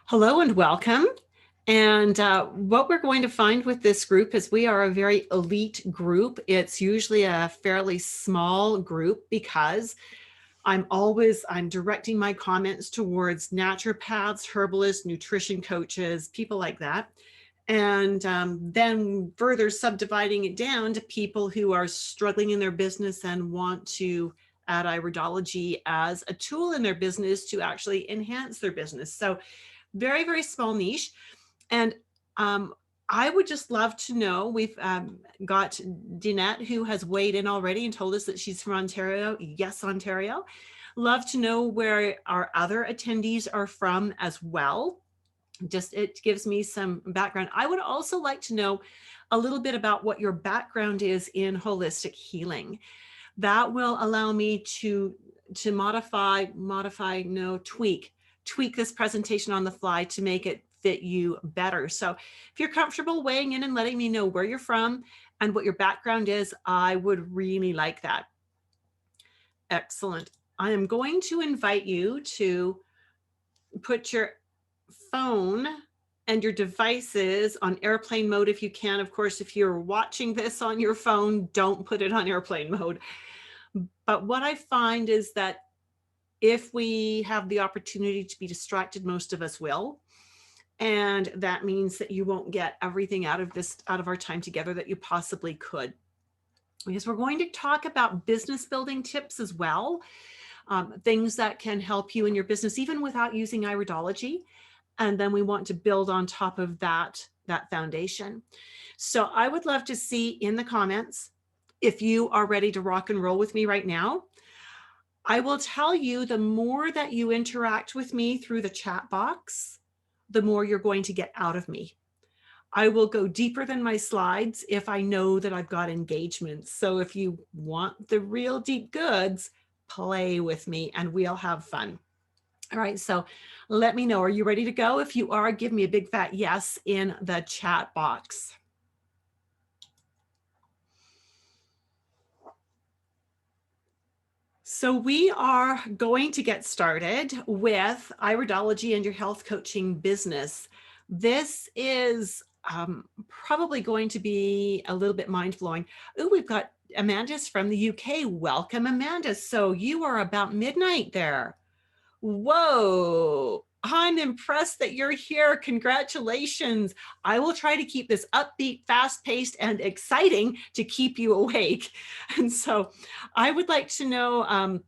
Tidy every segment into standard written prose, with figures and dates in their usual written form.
Hello and welcome. And what we're going to find with this group is we are a very elite group. It's usually a fairly small group because I'm directing my comments towards naturopaths, herbalists, nutrition coaches, people like that. And then further subdividing it down to people who are struggling in their business and want to add iridology as a tool in their business to actually enhance their business. So very, very small niche. And I would just love to know, we've got Dinette who has weighed in already and told us that she's from Ontario. Yes, Ontario. Love to know where our other attendees are from as well. Just it gives me some background. I would also like to know a little bit about what your background is in holistic healing. That will allow me to tweak this presentation on the fly to make it fit you better. So if you're comfortable weighing in and letting me know where you're from and what your background is, I would really like that. Excellent. I am going to invite you to put your phone and your devices on airplane mode if you can. Of course, if you're watching this on your phone, don't put it on airplane mode. But what I find is that if we have the opportunity to be distracted, most of us will. And that means that you won't get everything out of our time together that you possibly could. Because we're going to talk about business building tips as well, things that can help you in your business, even without using iridology. And then we want to build on top of that foundation. So I would love to see in the comments if you are ready to rock and roll with me right now. I will tell you, the more that you interact with me through the chat box, the more you're going to get out of me. I will go deeper than my slides if I know that I've got engagement. So if you want the real deep goods, play with me and we'll have fun. All right, so let me know. Are you ready to go? If you are, give me a big fat yes in the chat box. So we are going to get started with iridology and your health coaching business. This is probably going to be a little bit mind-blowing. Oh, we've got Amanda's from the UK. Welcome, Amanda. So you are about midnight there. Whoa. I'm impressed that you're here. Congratulations. I will try to keep this upbeat, fast-paced, and exciting to keep you awake. And so I would like to know,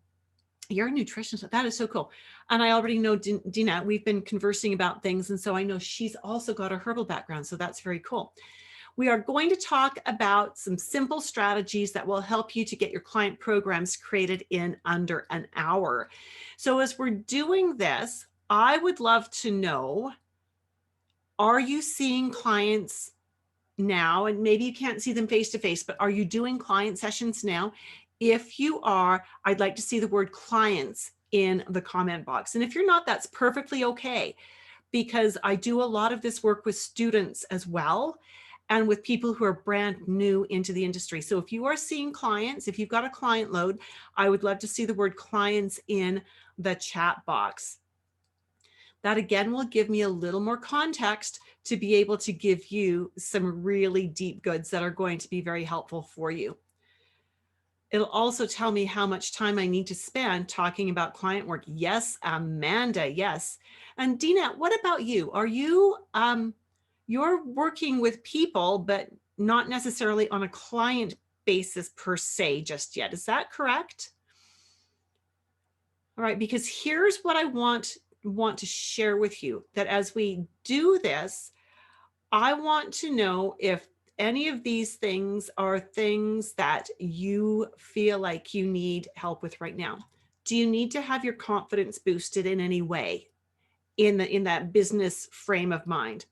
you're a nutritionist. That is so cool. And I already know Dina, we've been conversing about things. And so I know she's also got a herbal background. So that's very cool. We are going to talk about some simple strategies that will help you to get your client programs created in under an hour. So as we're doing this, I would love to know, are you seeing clients now? And maybe you can't see them face to face, but are you doing client sessions now? If you are, I'd like to see the word clients in the comment box. And if you're not, that's perfectly okay, because I do a lot of this work with students as well, and with people who are brand new into the industry. So if you are seeing clients, if you've got a client load, I would love to see the word clients in the chat box. That again will give me a little more context to be able to give you some really deep goods that are going to be very helpful for you. It'll also tell me how much time I need to spend talking about client work. Yes, Amanda, yes. And Dina, what about you? Are you, you're working with people, but not necessarily on a client basis per se just yet. Is that correct? All right, because here's what I want to share with you, that as we do this, I want to know if any of these things are things that you feel like you need help with right now. Do you need to have your confidence boosted in any way in that business frame of mind?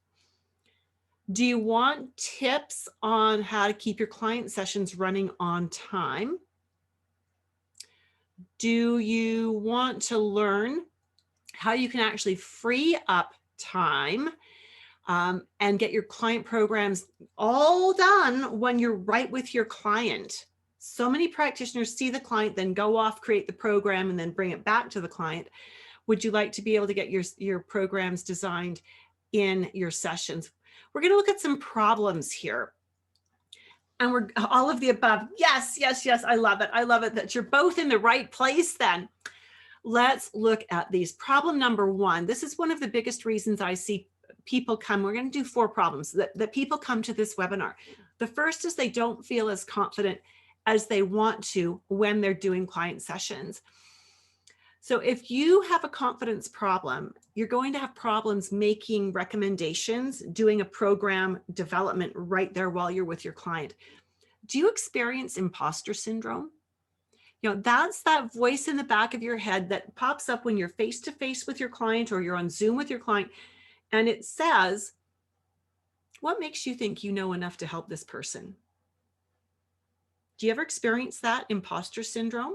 Do you want tips on how to keep your client sessions running on time? Do you want to learn how you can actually free up time and get your client programs all done when you're right with your client? So many practitioners see the client, then go off, create the program, and then bring it back to the client. would you like to be able to get your programs designed in your sessions? We're going to look at some problems here. And we're all of the above. Yes, yes, yes. I love it. I love it that you're both in the right place then. Let's look at these. Problem number one. This is one of the biggest reasons I see people come. We're going to do 4 problems that people come to this webinar. The first is they don't feel as confident as they want to when they're doing client sessions. So if you have a confidence problem, you're going to have problems making recommendations, doing a program development right there while you're with your client. Do you experience imposter syndrome? You know, that's that voice in the back of your head that pops up when you're face to face with your client or you're on Zoom with your client. And it says, what makes you think you know enough to help this person? Do you ever experience that imposter syndrome?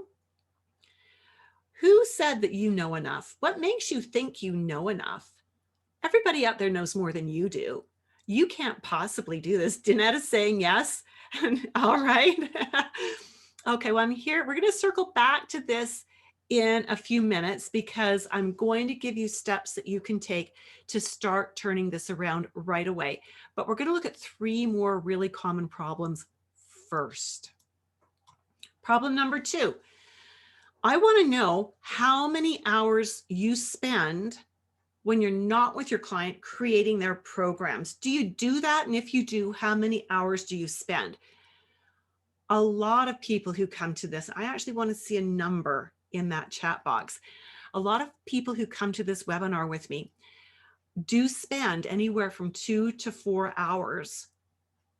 Who said that you know enough? What makes you think you know enough? Everybody out there knows more than you do. You can't possibly do this. Danette is saying yes. All right. Okay, well, I'm here. We're going to circle back to this in a few minutes because I'm going to give you steps that you can take to start turning this around right away. But we're going to look at 3 more really common problems first. Problem number 2. I want to know how many hours you spend when you're not with your client creating their programs. Do you do that? And if you do, how many hours do you spend? A lot of people who come to this, I actually want to see a number in that chat box. A lot of people who come to this webinar with me do spend anywhere from 2 to 4 hours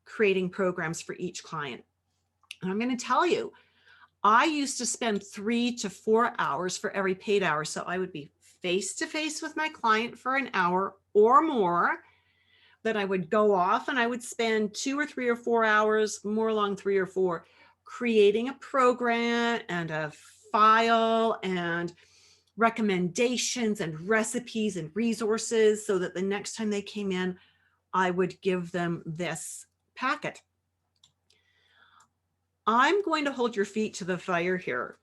creating programs for each client. And I'm going to tell you, I used to spend 3 to 4 hours for every paid hour. So I would be face to face with my client for an hour or more. Then I would go off and I would spend 2 or 3 or 4 hours, more along 3 or 4, creating a program and a file and recommendations and recipes and resources so that the next time they came in, I would give them this packet. I'm going to hold your feet to the fire here.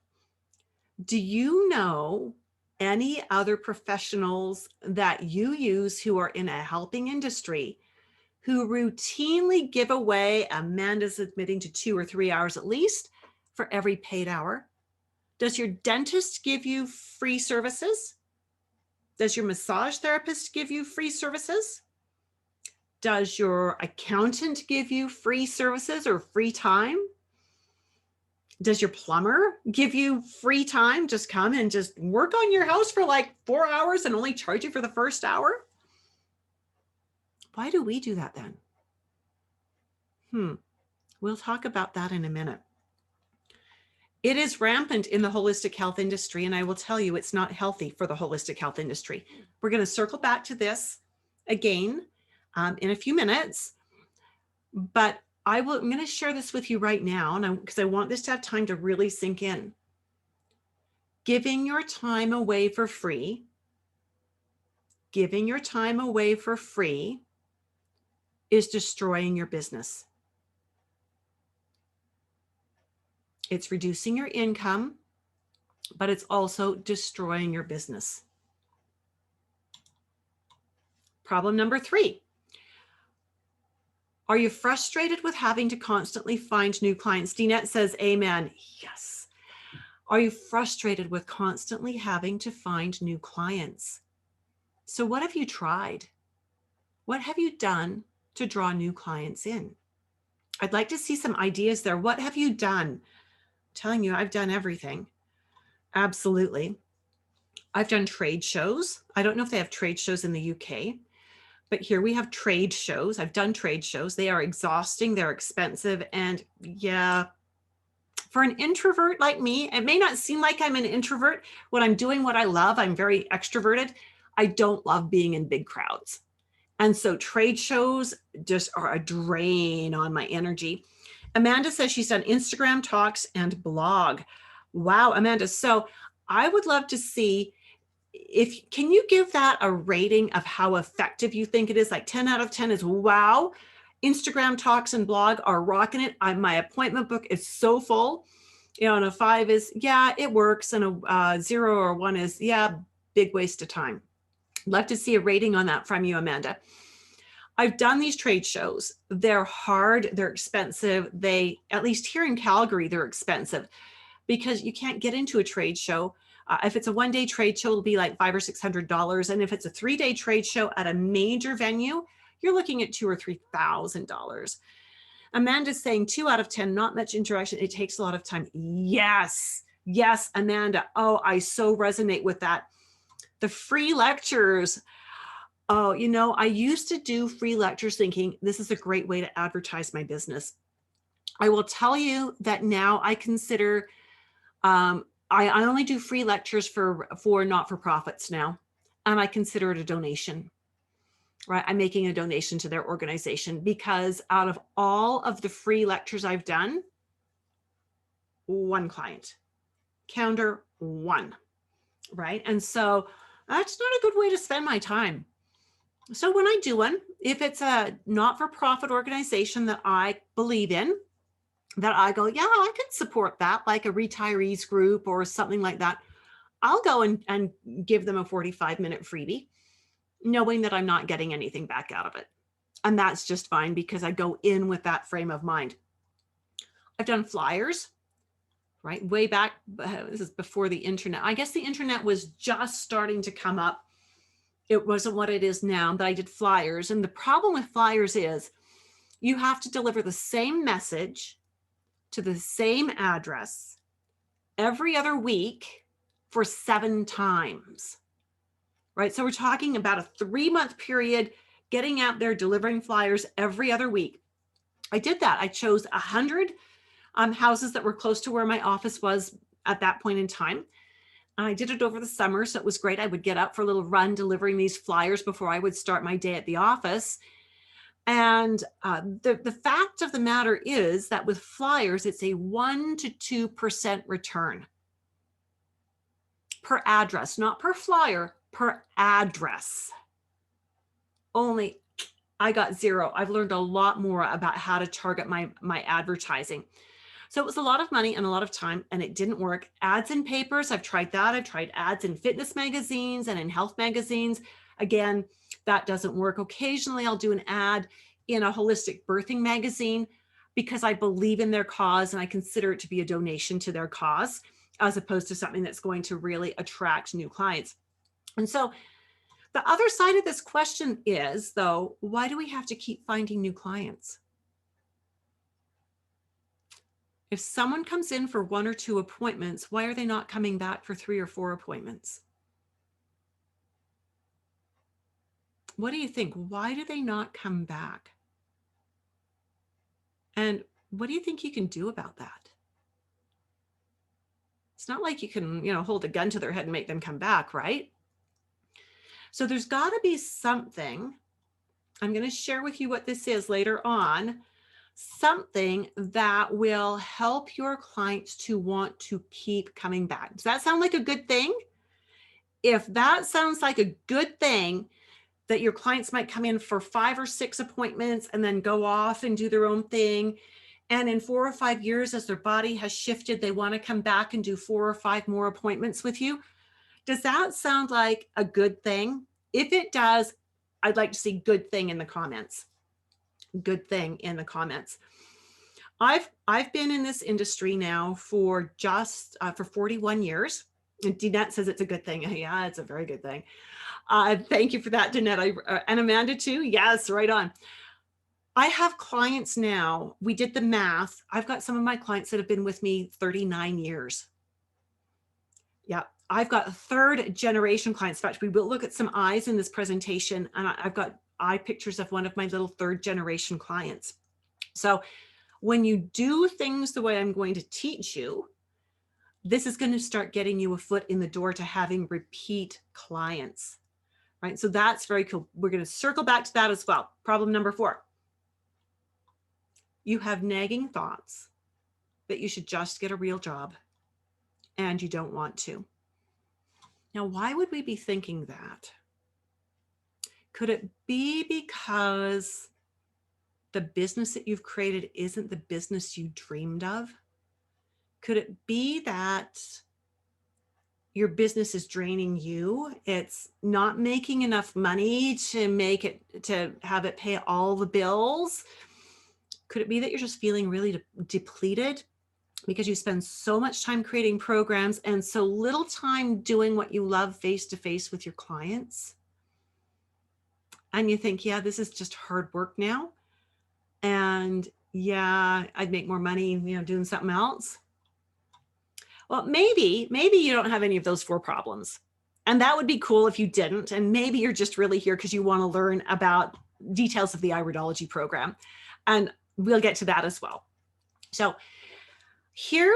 Do you know any other professionals that you use who are in a helping industry who routinely give away, Amanda's admitting to 2 or 3 hours at least for every paid hour? Does your dentist give you free services? Does your massage therapist give you free services? Does your accountant give you free services or free time? Does your plumber give you free time? Just come and just work on your house for like 4 hours and only charge you for the first hour? Why do we do that then? We'll talk about that in a minute. It is rampant in the holistic health industry, and I will tell you it's not healthy for the holistic health industry. We're going to circle back to this again in a few minutes, but I'm going to share this with you right now, and because I want this to have time to really sink in. Giving your time away for free, is destroying your business. It's reducing your income, but it's also destroying your business. Problem number 3. Are you frustrated with having to constantly find new clients? Dinette says, amen. Yes. Are you frustrated with constantly having to find new clients? So what have you tried? What have you done to draw new clients in? I'd like to see some ideas there. What have you done? I'm telling you, I've done everything. Absolutely. I've done trade shows. I don't know if they have trade shows in the UK, but here we have trade shows. I've done trade shows. They are exhausting. They're expensive. And yeah, for an introvert like me, it may not seem like I'm an introvert when I'm doing what I love. I'm very extroverted. I don't love being in big crowds. And so trade shows just are a drain on my energy. Amanda says she's done Instagram talks and blog. Wow, Amanda. So I would love to see can you give that a rating of how effective you think it is? Like 10 out of 10 is wow. Instagram talks and blog are rocking it. My appointment book is so full. And a 5 is, yeah, it works. And a 0 or 1 is, yeah, big waste of time. Love to see a rating on that from you, Amanda. I've done these trade shows. They're hard, they're expensive. At least here in Calgary, they're expensive because you can't get into a trade show. If it's a one-day trade show, it'll be like $500 or $600. And if it's a 3-day trade show at a major venue, you're looking at $2,000 or $3,000. Amanda's saying 2 out of 10, not much interaction. It takes a lot of time. Yes, Amanda. Oh, I so resonate with that. The free lectures. Oh, I used to do free lectures thinking this is a great way to advertise my business. I will tell you that now I consider, I only do free lectures for not-for-profits now, and I consider it a donation, right? I'm making a donation to their organization because out of all of the free lectures I've done, one client, counter one, right? And so that's not a good way to spend my time. So when I do one, if it's a not-for-profit organization that I believe in, that I go, yeah, I could support that, like a retirees group or something like that, I'll go and give them a 45-minute freebie, knowing that I'm not getting anything back out of it. And that's just fine because I go in with that frame of mind. I've done flyers, right? Way back, this is before the internet. I guess the internet was just starting to come up. It wasn't what it is now, but I did flyers. And the problem with flyers is you have to deliver the same message to the same address every other week for 7 times, right? So we're talking about a 3-month period, getting out there, delivering flyers every other week. I did that. I chose 100 houses that were close to where my office was at that point in time. I did it over the summer, so it was great. I would get up for a little run delivering these flyers before I would start my day at the office. And the fact of the matter is that with flyers, it's a 1% to 2% return per address, not per flyer, per address. Only I got 0. I've learned a lot more about how to target my advertising. So it was a lot of money and a lot of time, and it didn't work. Ads in papers, I've tried that. I've tried ads in fitness magazines and in health magazines. Again, that doesn't work. Occasionally, I'll do an ad in a holistic birthing magazine because I believe in their cause and I consider it to be a donation to their cause, as opposed to something that's going to really attract new clients. And so the other side of this question is, though, why do we have to keep finding new clients? If someone comes in for 1 or 2 appointments, why are they not coming back for 3 or 4 appointments? What do you think? Why do they not come back? And what do you think you can do about that? It's not like you can, hold a gun to their head and make them come back, right? So there's got to be something. I'm going to share with you what this is later on. Something that will help your clients to want to keep coming back. Does that sound like a good thing? If that sounds like a good thing, that your clients might come in for 5 or 6 appointments and then go off and do their own thing. And in 4 or 5 years, as their body has shifted, they want to come back and do 4 or 5 more appointments with you. Does that sound like a good thing? If it does, I'd like to see good thing in the comments. Good thing in the comments. I've been in this industry now for just for 41 years. And Danette says it's a good thing. Yeah, it's a very good thing. Thank you for that, Danette. And Amanda too. Yes, right on. I have clients now. We did the math. I've got some of my clients that have been with me 39 years. Yeah, I've got 3rd generation clients. In fact, we will look at some eyes in this presentation, and I've got eye pictures of one of my little 3rd generation clients. So when you do things the way I'm going to teach you, this is going to start getting you a foot in the door to having repeat clients, right? So that's very cool. We're going to circle back to that as well. Problem number 4. You have nagging thoughts that you should just get a real job and you don't want to. Now, why would we be thinking that? Could it be because the business that you've created isn't the business you dreamed of? Could it be that your business is draining you. It's not making enough money to have it pay all the bills. Could it be that you're just feeling really depleted because you spend so much time creating programs and so little time doing what you love face to face with your clients? And you think, yeah, this is just hard work now. And yeah, I'd make more money, doing something else. Well, maybe you don't have any of those 4 problems. And that would be cool if you didn't. And maybe you're just really here because you want to learn about details of the Iridology program. And we'll get to that as well. So here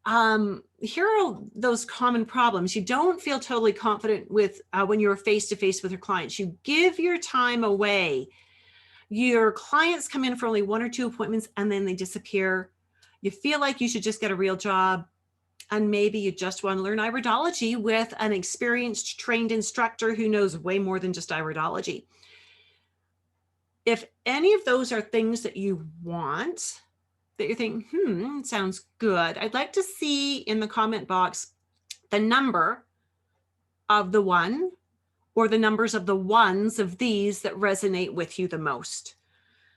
are those common problems. You don't feel totally confident with when you're face to face with your clients. You give your time away. Your clients come in for only 1 or 2 appointments and then they disappear. You feel like you should just get a real job. And maybe you just want to learn iridology with an experienced, trained instructor who knows way more than just iridology. If any of those are things that you want, that you're thinking, sounds good, I'd like to see in the comment box the number of the one or the numbers of the ones of these that resonate with you the most.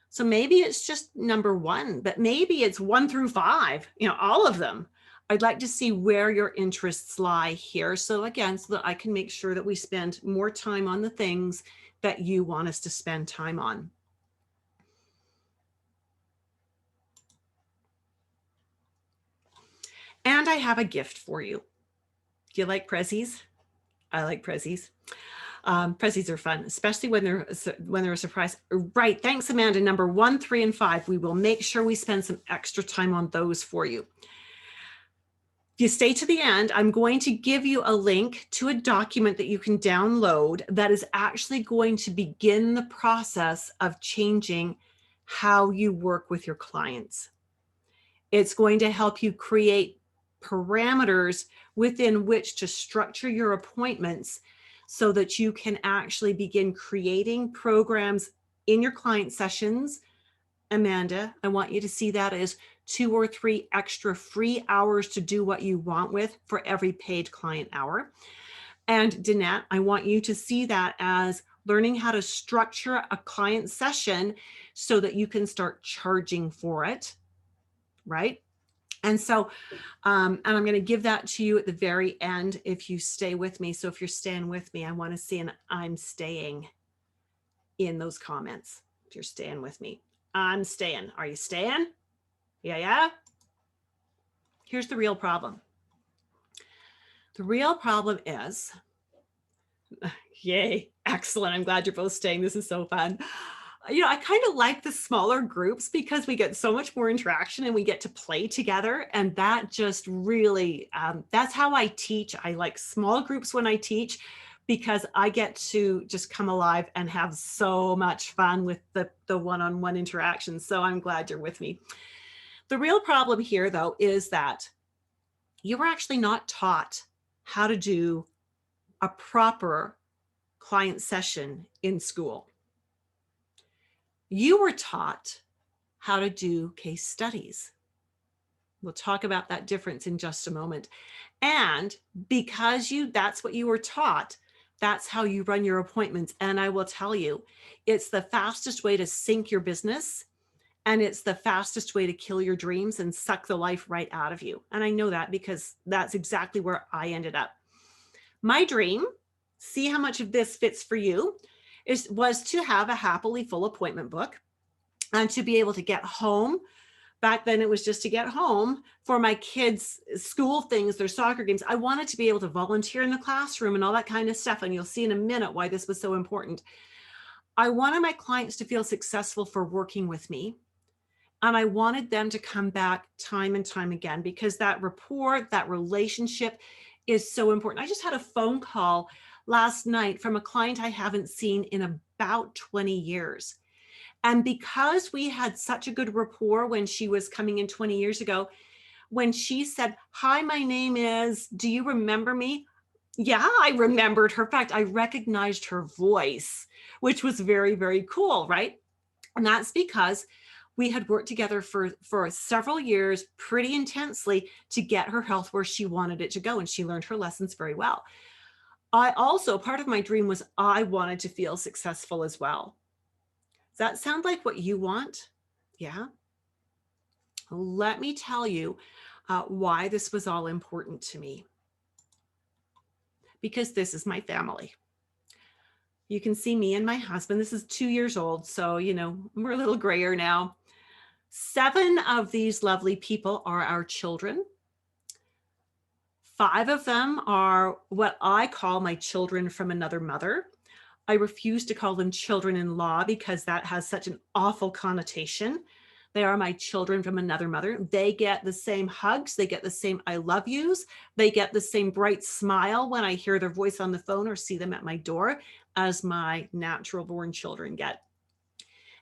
So maybe it's just number 1, but maybe it's 1 through 5, all of them. I'd like to see where your interests lie here. So again, so that I can make sure that we spend more time on the things that you want us to spend time on. And I have a gift for you. Do you like prezzies? I like prezzies. Prezzies are fun, especially when they're a surprise. Right. Thanks, Amanda. Number 1, 3, and 5. We will make sure we spend some extra time on those for you. If you stay to the end, I'm going to give you a link to a document that you can download that is actually going to begin the process of changing how you work with your clients. It's going to help you create parameters within which to structure your appointments so that you can actually begin creating programs in your client sessions. Amanda, I want you to see that as 2 or 3 extra free hours to do what you want with for every paid client hour. And Danette, I want you to see that as learning how to structure a client session so that you can start charging for it, right? And so, and I'm going to give that to you at the very end if you stay with me. So if you're staying with me, I want to see an I'm staying in those comments. If you're staying with me, I'm staying. Are you staying? Yeah. Here's the real problem. The real problem is, yay, excellent. I'm glad you're both staying. This is so fun. I kind of like the smaller groups because we get so much more interaction and we get to play together. And that just really, that's how I teach. I like small groups when I teach because I get to just come alive and have so much fun with the one-on-one interactions. So I'm glad you're with me. The real problem here, though, is that you were actually not taught how to do a proper client session in school. You were taught how to do case studies. We'll talk about that difference in just a moment. And because that's what you were taught, that's how you run your appointments. And I will tell you, it's the fastest way to sink your business. And it's the fastest way to kill your dreams and suck the life right out of you. And I know that because that's exactly where I ended up. My dream, see how much of this fits for you, was to have a happily full appointment book and to be able to get home. Back then it was just to get home for my kids' school things, their soccer games. I wanted to be able to volunteer in the classroom and all that kind of stuff. And you'll see in a minute why this was so important. I wanted my clients to feel successful for working with me. And I wanted them to come back time and time again because that rapport, that relationship is so important. I just had a phone call last night from a client I haven't seen in about 20 years. And because we had such a good rapport when she was coming in 20 years ago, when she said, "Hi, my name is, do you remember me?" Yeah, I remembered her. In fact, I recognized her voice, which was very, very cool, right? And that's because We had worked together for several years pretty intensely to get her health where she wanted it to go, and she learned her lessons very well. I also, part of my dream was I wanted to feel successful as well. Does that sound like what you want? Yeah. Let me tell you why this was all important to me. Because this is my family. You can see me and my husband. This is 2 years old, so, we're a little grayer now. 7 of these lovely people are our children. 5 of them are what I call my children from another mother. I refuse to call them children-in-law because that has such an awful connotation. They are my children from another mother. They get the same hugs. They get the same I love yous. They get the same bright smile when I hear their voice on the phone or see them at my door as my natural born children get.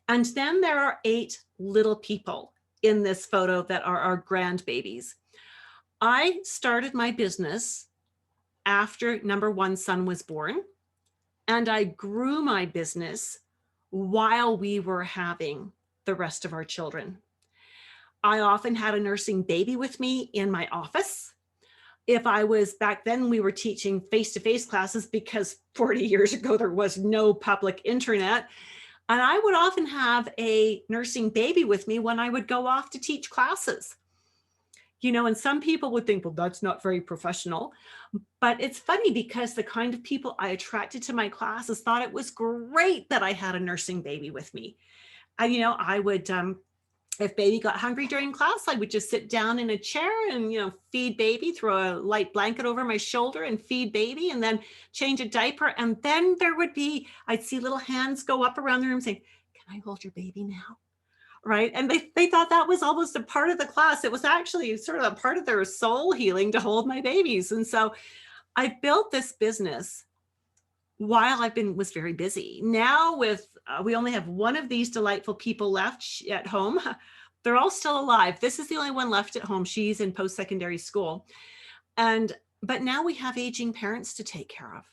And then there are 8 little people in this photo that are our grandbabies. I started my business after number 1 son was born, and I grew my business while we were having the rest of our children. I often had a nursing baby with me in my office. If I was back then, we were teaching face-to-face classes because 40 years ago, there was no public internet. And I would often have a nursing baby with me when I would go off to teach classes. And some people would think, well, that's not very professional. But it's funny because the kind of people I attracted to my classes thought it was great that I had a nursing baby with me. And, I would, if baby got hungry during class, I would just sit down in a chair and, feed baby, throw a light blanket over my shoulder and feed baby, and then change a diaper. And then I'd see little hands go up around the room saying, can I hold your baby now? Right. And they thought that was almost a part of the class. It was actually sort of a part of their soul healing to hold my babies. And so I built this business while was very busy. Now we only have one of these delightful people left at home. They're all still alive. This is the only one left at home. She's in post-secondary school. But now we have aging parents to take care of.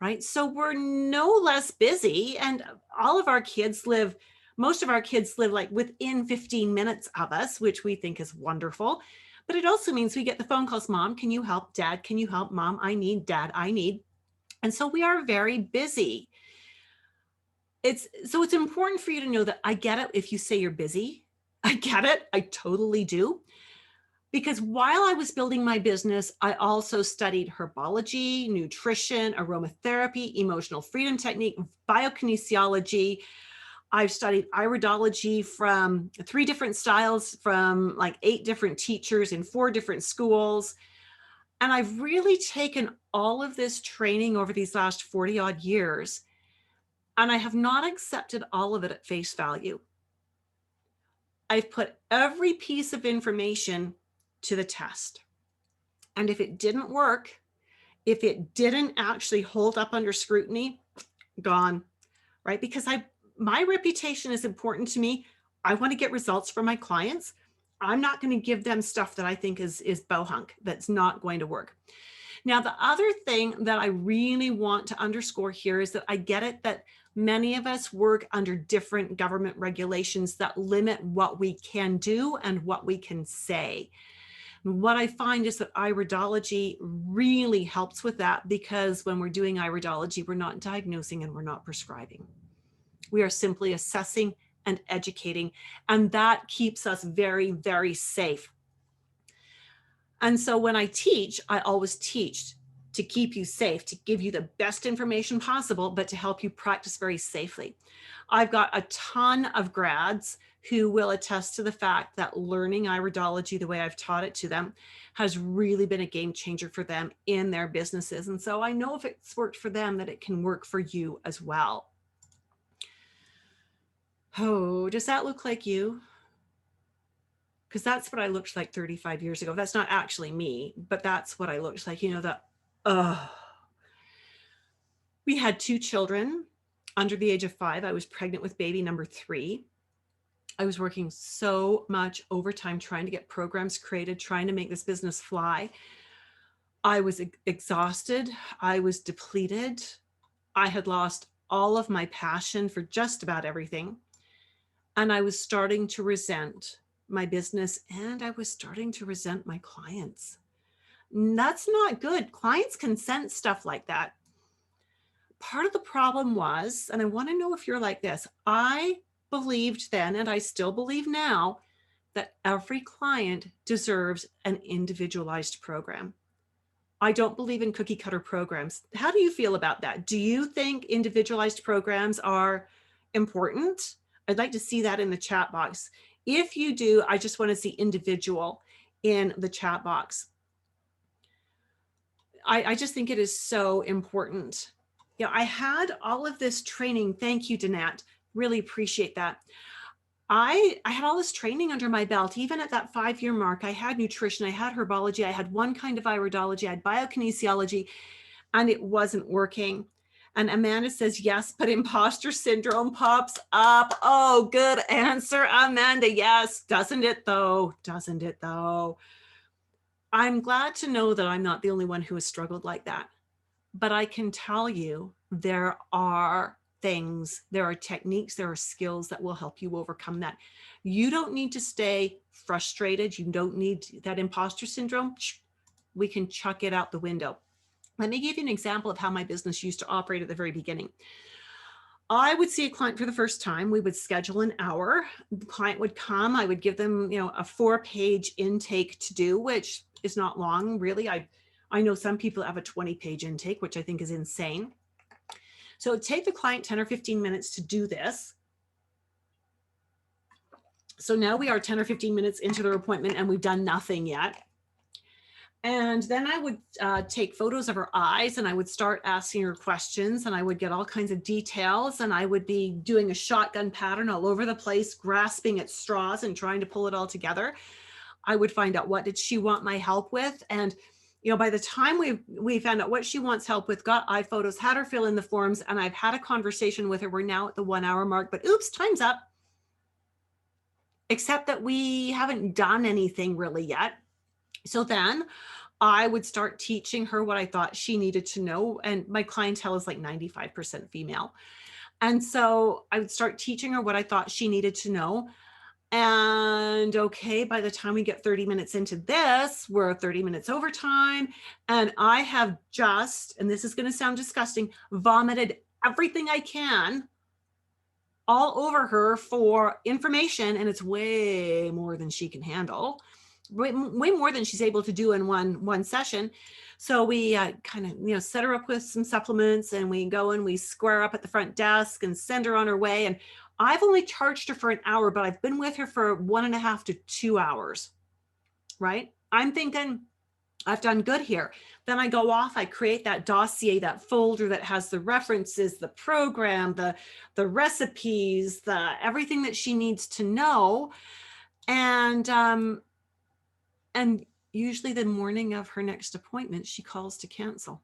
Right. So we're no less busy, and most of our kids live like within 15 minutes of us, which we think is wonderful. But it also means we get the phone calls, Mom, can you help? Dad, can you help? Mom, I need. Dad, I need. And so we are very busy. It's important for you to know that I get it if you say you're busy. I get it. I totally do. Because while I was building my business, I also studied herbology, nutrition, aromatherapy, emotional freedom technique, biokinesiology. I've studied iridology from 3 different styles, from like 8 different teachers in 4 different schools. And I've really taken all of this training over these last 40 odd years, and I have not accepted all of it at face value. I've put every piece of information to the test. And if it didn't work, if it didn't actually hold up under scrutiny, gone, right? Because my reputation is important to me. I want to get results for my clients. I'm not going to give them stuff that I think is bohunk, that's not going to work. Now, the other thing that I really want to underscore here is that I get it that many of us work under different government regulations that limit what we can do and what we can say. What I find is that iridology really helps with that, because when we're doing iridology, we're not diagnosing and we're not prescribing. We are simply assessing and educating, and that keeps us very, very safe. And so when I teach, I always teach to keep you safe, to give you the best information possible, but to help you practice very safely. I've got a ton of grads who will attest to the fact that learning iridology the way I've taught it to them has really been a game changer for them in their businesses. And so I know if it's worked for them, that it can work for you as well. Oh, does that look like you? Because that's what I looked like 35 years ago. That's not actually me, but that's what I looked like. We had 2 children under the age of 5. I was pregnant with baby number 3. I was working so much overtime trying to get programs created, trying to make this business fly. I was exhausted. I was depleted. I had lost all of my passion for just about everything. And I was starting to resent my business, and I was starting to resent my clients. That's not good. Clients can sense stuff like that. Part of the problem was, and I want to know if you're like this, I believed then, and I still believe now, that every client deserves an individualized program. I don't believe in cookie cutter programs. How do you feel about that? Do you think individualized programs are important? I'd like to see that in the chat box. If you do, I just want to see individual in the chat box. I just think it is so important. You know, I had all of this training. Thank you, Danette. Really appreciate that. I had all this training under my belt. Even at that 5-year mark, I had nutrition, I had herbology, I had one kind of iridology, I had biokinesiology, and it wasn't working. And Amanda says, yes, but imposter syndrome pops up. Oh, good answer, Amanda. Yes. Doesn't it though? Doesn't it though? I'm glad to know that I'm not the only one who has struggled like that. But I can tell you there are things, there are techniques, there are skills that will help you overcome that. You don't need to stay frustrated. You don't need that imposter syndrome. We can chuck it out the window. Let me give you an example of how my business used to operate at the very beginning. I would see a client for the first time. We would schedule an hour. The client would come. I would give them, you know, a 4-page intake to do, which is not long, really. I know some people have a 20-page intake, which I think is insane. So it would take the client 10 or 15 minutes to do this. So now we are 10 or 15 minutes into their appointment and we've done nothing yet. And then I would take photos of her eyes and I would start asking her questions and I would get all kinds of details and I would be doing a shotgun pattern all over the place, grasping at straws and trying to pull it all together. I would find out what did she want my help with. And, you know, by the time we found out what she wants help with, got eye photos, had her fill in the forms, and I've had a conversation with her. We're now at the 1-hour mark, but oops, time's up. Except that we haven't done anything really yet. So then I would start teaching her what I thought she needed to know. And my clientele is like 95% female. And so I would start teaching her what I thought she needed to know. And okay, by the time we get 30 minutes into this, we're 30 minutes over time. And I have just, and this is going to sound disgusting, vomited everything I can all over her for information. And it's way more than she can handle. Way more than she's able to do in one session. So we kind of, you know, set her up with some supplements and we go and we square up at the front desk and send her on her way. And I've only charged her for an hour, but I've been with her for 1.5 to 2 hours, right? I'm thinking I've done good here. Then I go off, I create that dossier, that folder that has the references, the program, the recipes, everything that she needs to know. And usually the morning of her next appointment, she calls to cancel.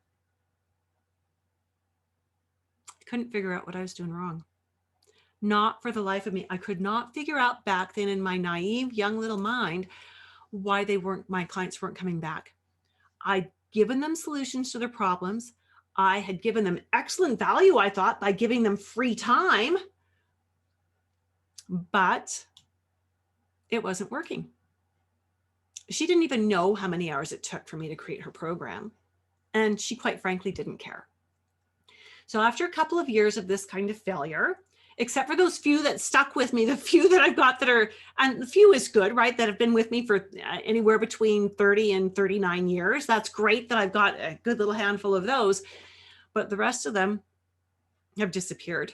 I couldn't figure out what I was doing wrong. Not for the life of me. I could not figure out back then in my naive young little mind why my clients weren't coming back. I'd given them solutions to their problems. I had given them excellent value, I thought, by giving them free time, but it wasn't working. She didn't even know how many hours it took for me to create her program. And she quite frankly didn't care. So after a couple of years of this kind of failure, except for those few that stuck with me, the few that I've got that are, and the few is good, right? That have been with me for anywhere between 30 and 39 years. That's great that I've got a good little handful of those, but the rest of them have disappeared.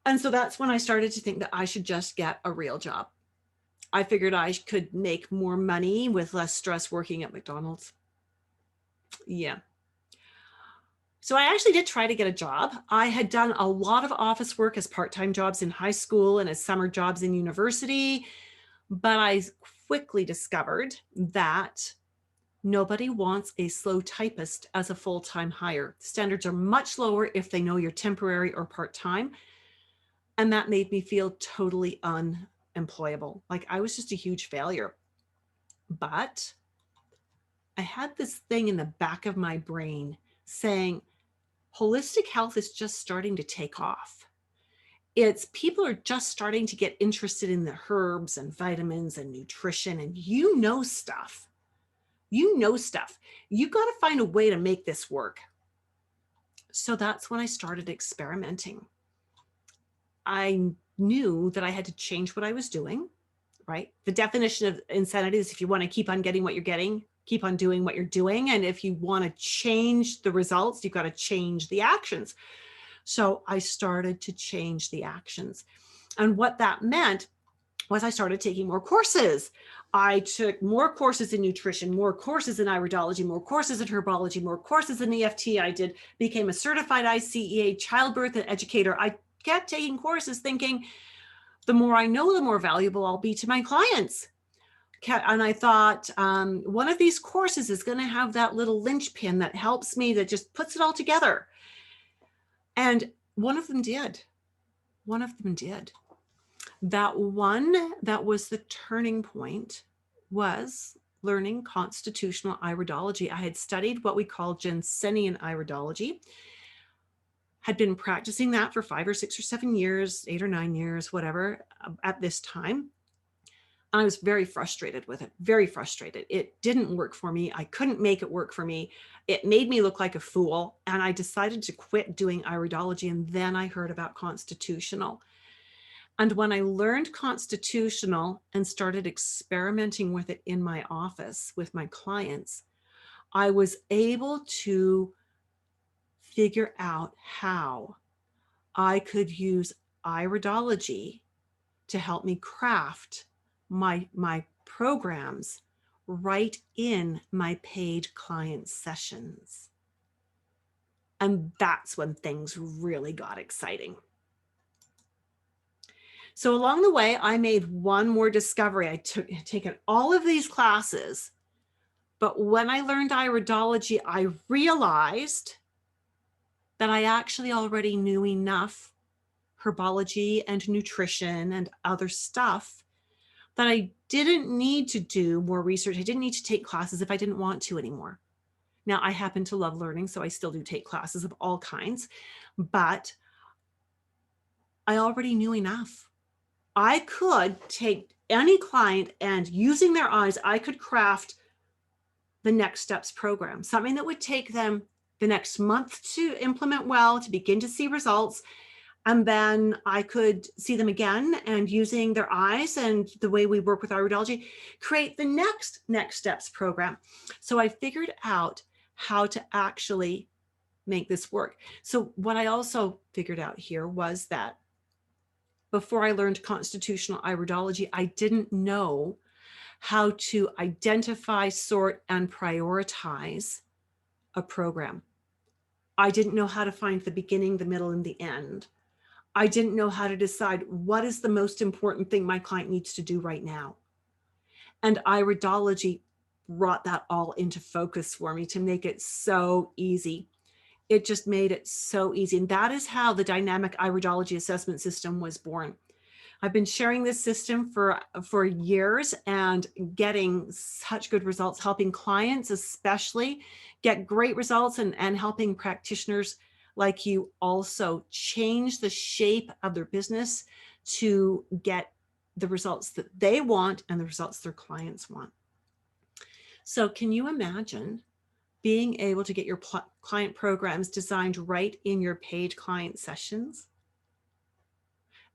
And so that's when I started to think that I should just get a real job. I figured I could make more money with less stress working at McDonald's. Yeah. So I actually did try to get a job. I had done a lot of office work as part-time jobs in high school and as summer jobs in university, but I quickly discovered that nobody wants a slow typist as a full-time hire. Standards are much lower if they know you're temporary or part-time. And that made me feel totally unemployable. Like I was just a huge failure. But I had this thing in the back of my brain saying, holistic health is just starting to take off. It's people are just starting to get interested in the herbs and vitamins and nutrition, and you know stuff. You know stuff. You got to find a way to make this work. So that's when I started experimenting. I knew that I had to change what I was doing, right? The definition of insanity is if you want to keep on getting what you're getting, keep on doing what you're doing. And if you want to change the results, you've got to change the actions. So I started to change the actions. And what that meant was I started taking more courses. I took more courses in nutrition, more courses in iridology, more courses in herbology, more courses in EFT. Became a certified ICEA childbirth educator. I kept taking courses thinking, the more I know, the more valuable I'll be to my clients. And I thought, one of these courses is going to have that little linchpin that helps me, that just puts it all together. And one of them did. One of them did. That one that was the turning point was learning constitutional iridology. I had studied what we call Jensenian iridology, had been practicing that for 5 or 6 or 7 years, 8 or 9 years, whatever, at this time. And I was very frustrated with it, very frustrated. It didn't work for me. I couldn't make it work for me. It made me look like a fool. And I decided to quit doing iridology. And then I heard about constitutional. And when I learned constitutional and started experimenting with it in my office with my clients, I was able to figure out how I could use iridology to help me craft my programs right in my paid client sessions. And that's when things really got exciting. So along the way, I made one more discovery. I had taken all of these classes, but when I learned iridology, I realized that I actually already knew enough herbology and nutrition and other stuff that I didn't need to do more research. I didn't need to take classes if I didn't want to anymore. Now, I happen to love learning, so I still do take classes of all kinds, but I already knew enough. I could take any client and using their eyes, I could craft the next steps program, something that would take them the next month to implement well, to begin to see results. And then I could see them again and using their eyes and the way we work with iridology, create the next steps program. So I figured out how to actually make this work. So what I also figured out here was that before I learned constitutional iridology, I didn't know how to identify, sort, and prioritize a program. I didn't know how to find the beginning, the middle, and the end. I didn't know how to decide what is the most important thing my client needs to do right now. And iridology brought that all into focus for me to make it so easy. It just made it so easy. And that is how the dynamic iridology assessment system was born. I've been sharing this system for years and getting such good results, helping clients especially get great results and helping practitioners like you also change the shape of their business to get the results that they want and the results their clients want. So can you imagine being able to get your client programs designed right in your paid client sessions?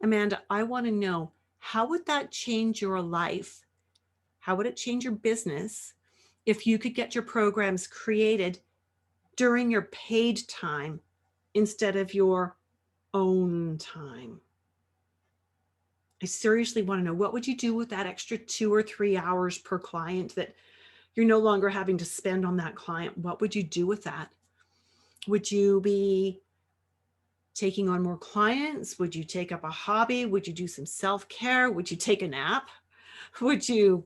Amanda, I want to know, how would that change your life? How would it change your business if you could get your programs created during your paid time instead of your own time? I seriously want to know, what would you do with that extra 2 or 3 hours per client that you're no longer having to spend on that client? What would you do with that? Would you be taking on more clients? Would you take up a hobby? Would you do some self-care? Would you take a nap? Would you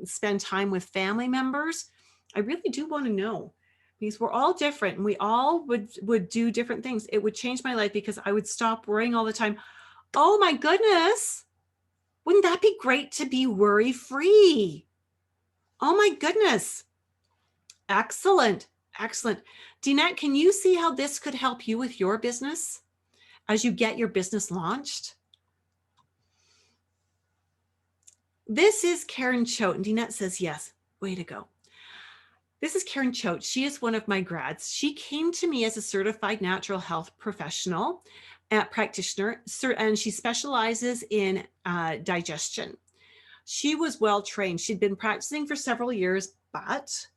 spend time with family members? I really do want to know, because we're all different and we all would do different things. It would change my life because I would stop worrying all the time. Oh my goodness, wouldn't that be great to be worry-free? Oh my goodness. Excellent. Excellent. Dinette, can you see how this could help you with your business? as you get your business launched? This is Karen Choate, and Dinette says yes. Way to go. This is Karen Choate. She is one of my grads. She came to me as a certified natural health professional and practitioner, and she specializes in digestion. She was well trained. She'd been practicing for several years, but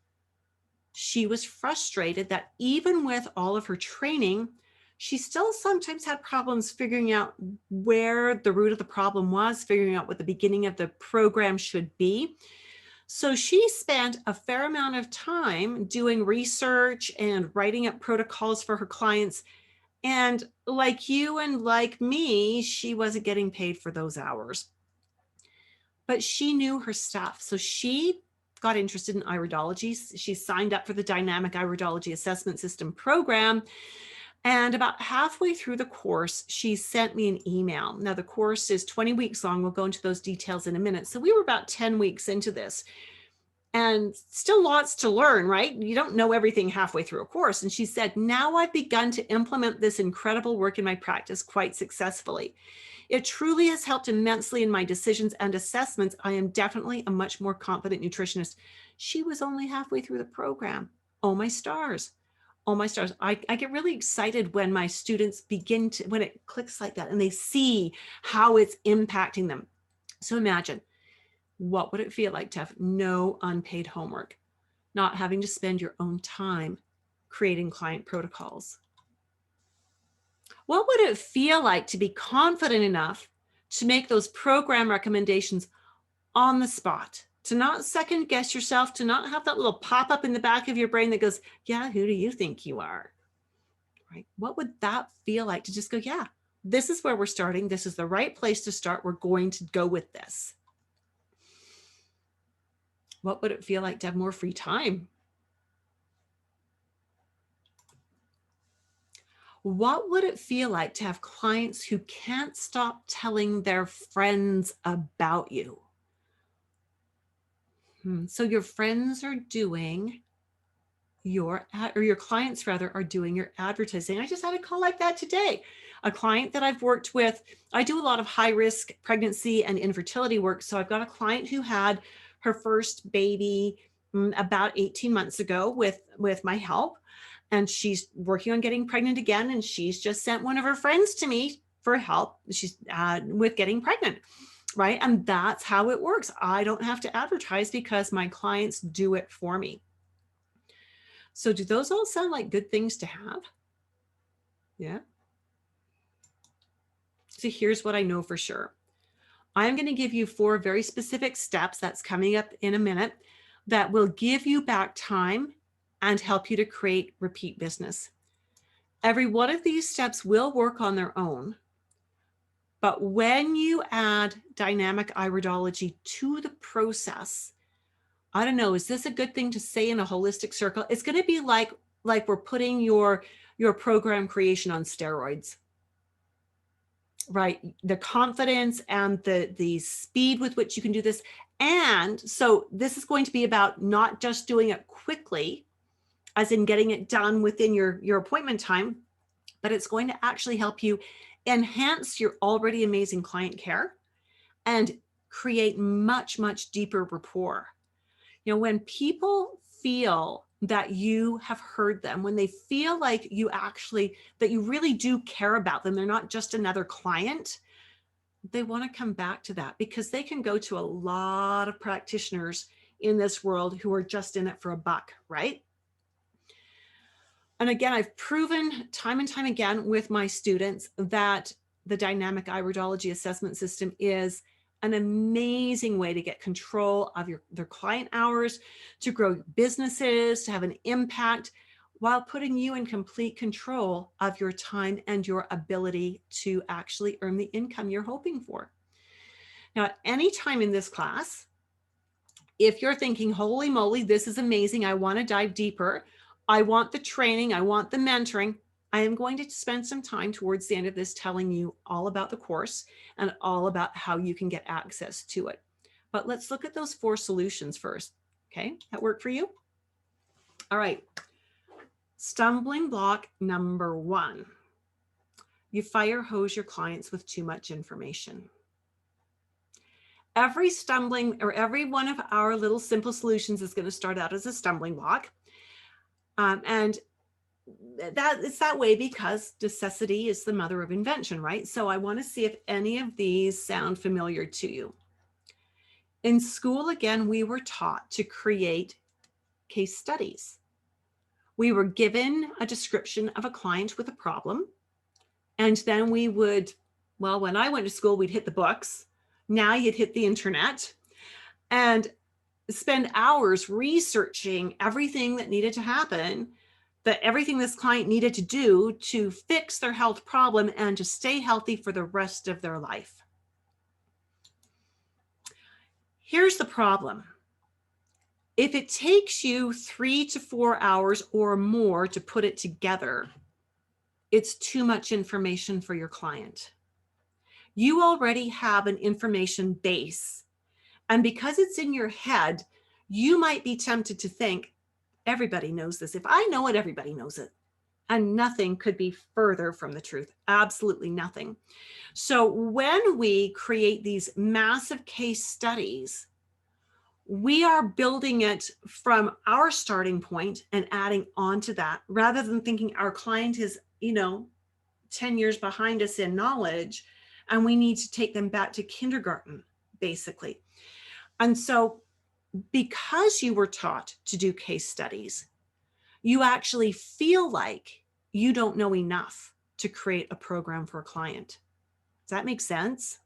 she was frustrated that even with all of her training, she still sometimes had problems figuring out where the root of the problem was, figuring out what the beginning of the program should be. So she spent a fair amount of time doing research and writing up protocols for her clients. And like you and like me, she wasn't getting paid for those hours. But she knew her stuff. So she got interested in iridology. She signed up for the Dynamic Iridology Assessment System program. And about halfway through the course, she sent me an email. Now, the course is 20 weeks long. We'll go into those details in a minute. So we were about 10 weeks into this. And still lots to learn, right? You don't know everything halfway through a course. And she said, now I've begun to implement this incredible work in my practice quite successfully. It truly has helped immensely in my decisions and assessments. I am definitely a much more confident nutritionist. She was only halfway through the program. Oh, my stars. Oh, my stars. I get really excited when my students begin to, when it clicks like that and they see how it's impacting them. So imagine, what would it feel like to have no unpaid homework, not having to spend your own time creating client protocols? What would it feel like to be confident enough to make those program recommendations on the spot, to not second guess yourself, to not have that little pop up in the back of your brain that goes, yeah, who do you think you are? Right? What would that feel like to just go, yeah, this is where we're starting. This is the right place to start. We're going to go with this. What would it feel like to have more free time? What would it feel like to have clients who can't stop telling their friends about you? So your friends are doing your clients rather are doing your advertising. I just had a call like that today. A client that I've worked with, I do a lot of high risk pregnancy and infertility work. So I've got a client who had her first baby about 18 months ago with my help. And she's working on getting pregnant again. And she's just sent one of her friends to me for help. She's with getting pregnant, right? And that's how it works. I don't have to advertise because my clients do it for me. So do those all sound like good things to have? Yeah. So here's what I know for sure. I'm going to give you 4 very specific steps that's coming up in a minute that will give you back time and help you to create repeat business. Every one of these steps will work on their own, but when you add dynamic iridology to the process, I don't know, is this a good thing to say in a holistic circle? It's going to be like we're putting your program creation on steroids, right? The confidence and the speed with which you can do this. And so this is going to be about not just doing it quickly, as in getting it done within your appointment time, but it's going to actually help you enhance your already amazing client care and create much, much deeper rapport. When people feel that you have heard them, when they feel like that you really do care about them, they're not just another client, they want to come back to that because they can go to a lot of practitioners in this world who are just in it for a buck, right? And again, I've proven time and time again with my students that the dynamic iridology assessment system is an amazing way to get control of their client hours, to grow businesses, to have an impact, while putting you in complete control of your time and your ability to actually earn the income you're hoping for. Now, at any time in this class, if you're thinking, holy moly, this is amazing, I want to dive deeper, I want the training, I want the mentoring, I am going to spend some time towards the end of this telling you all about the course and all about how you can get access to it. But let's look at those 4 solutions first. Okay, that work for you? All right. Stumbling block number 1. you fire hose your clients with too much information. Every one of our little simple solutions is going to start out as a stumbling block. And it's that way because necessity is the mother of invention, right? So I want to see if any of these sound familiar to you. In school, again, we were taught to create case studies. We were given a description of a client with a problem. And then we would, well, when I went to school, we'd hit the books. Now you'd hit the internet and spend hours researching everything that needed to happen, that everything this client needed to do to fix their health problem and to stay healthy for the rest of their life. Here's the problem. If it takes you 3 to 4 hours or more to put it together, it's too much information for your client. You already have an information base, and because it's in your head, you might be tempted to think, everybody knows this. If I know it, everybody knows it. And nothing could be further from the truth. Absolutely nothing. So when we create these massive case studies, we are building it from our starting point and adding on to that, rather than thinking our client is, 10 years behind us in knowledge, and we need to take them back to kindergarten, basically. And so because you were taught to do case studies, you actually feel like you don't know enough to create a program for a client. Does that make sense?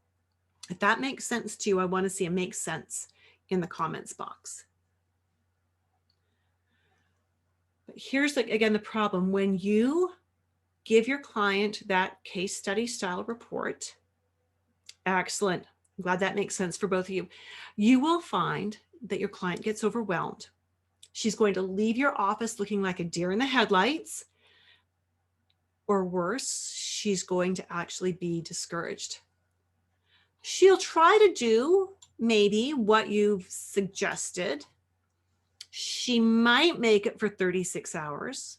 If that makes sense to you, I want to see a make sense in the comments box. But here's again the problem. When you give your client that case study style report, excellent. I'm glad that makes sense for both of you. You will find that your client gets overwhelmed. She's going to leave your office looking like a deer in the headlights, or worse, she's going to actually be discouraged. She'll try to do maybe what you've suggested. She might make it for 36 hours.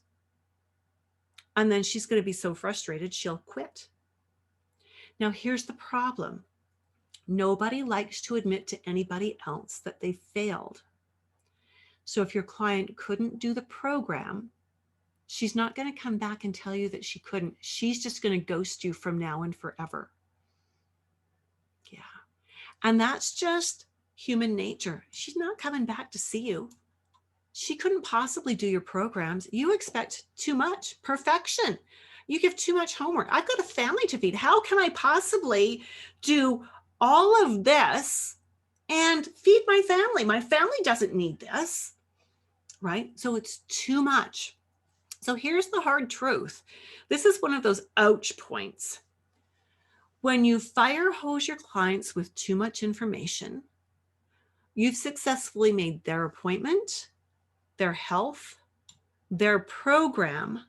And then she's going to be so frustrated, she'll quit. Now, here's the problem. Nobody likes to admit to anybody else that they failed. So if your client couldn't do the program, she's not going to come back and tell you that she couldn't. She's just going to ghost you from now and forever. Yeah. And that's just human nature. She's not coming back to see you. She couldn't possibly do your programs. You expect too much perfection. You give too much homework. I've got a family to feed. How can I possibly do all of this and feed my family? My family doesn't need this, right? So it's too much. So here's the hard truth. This is one of those ouch points. When you fire hose your clients with too much information, you've successfully made their appointment, their health, their program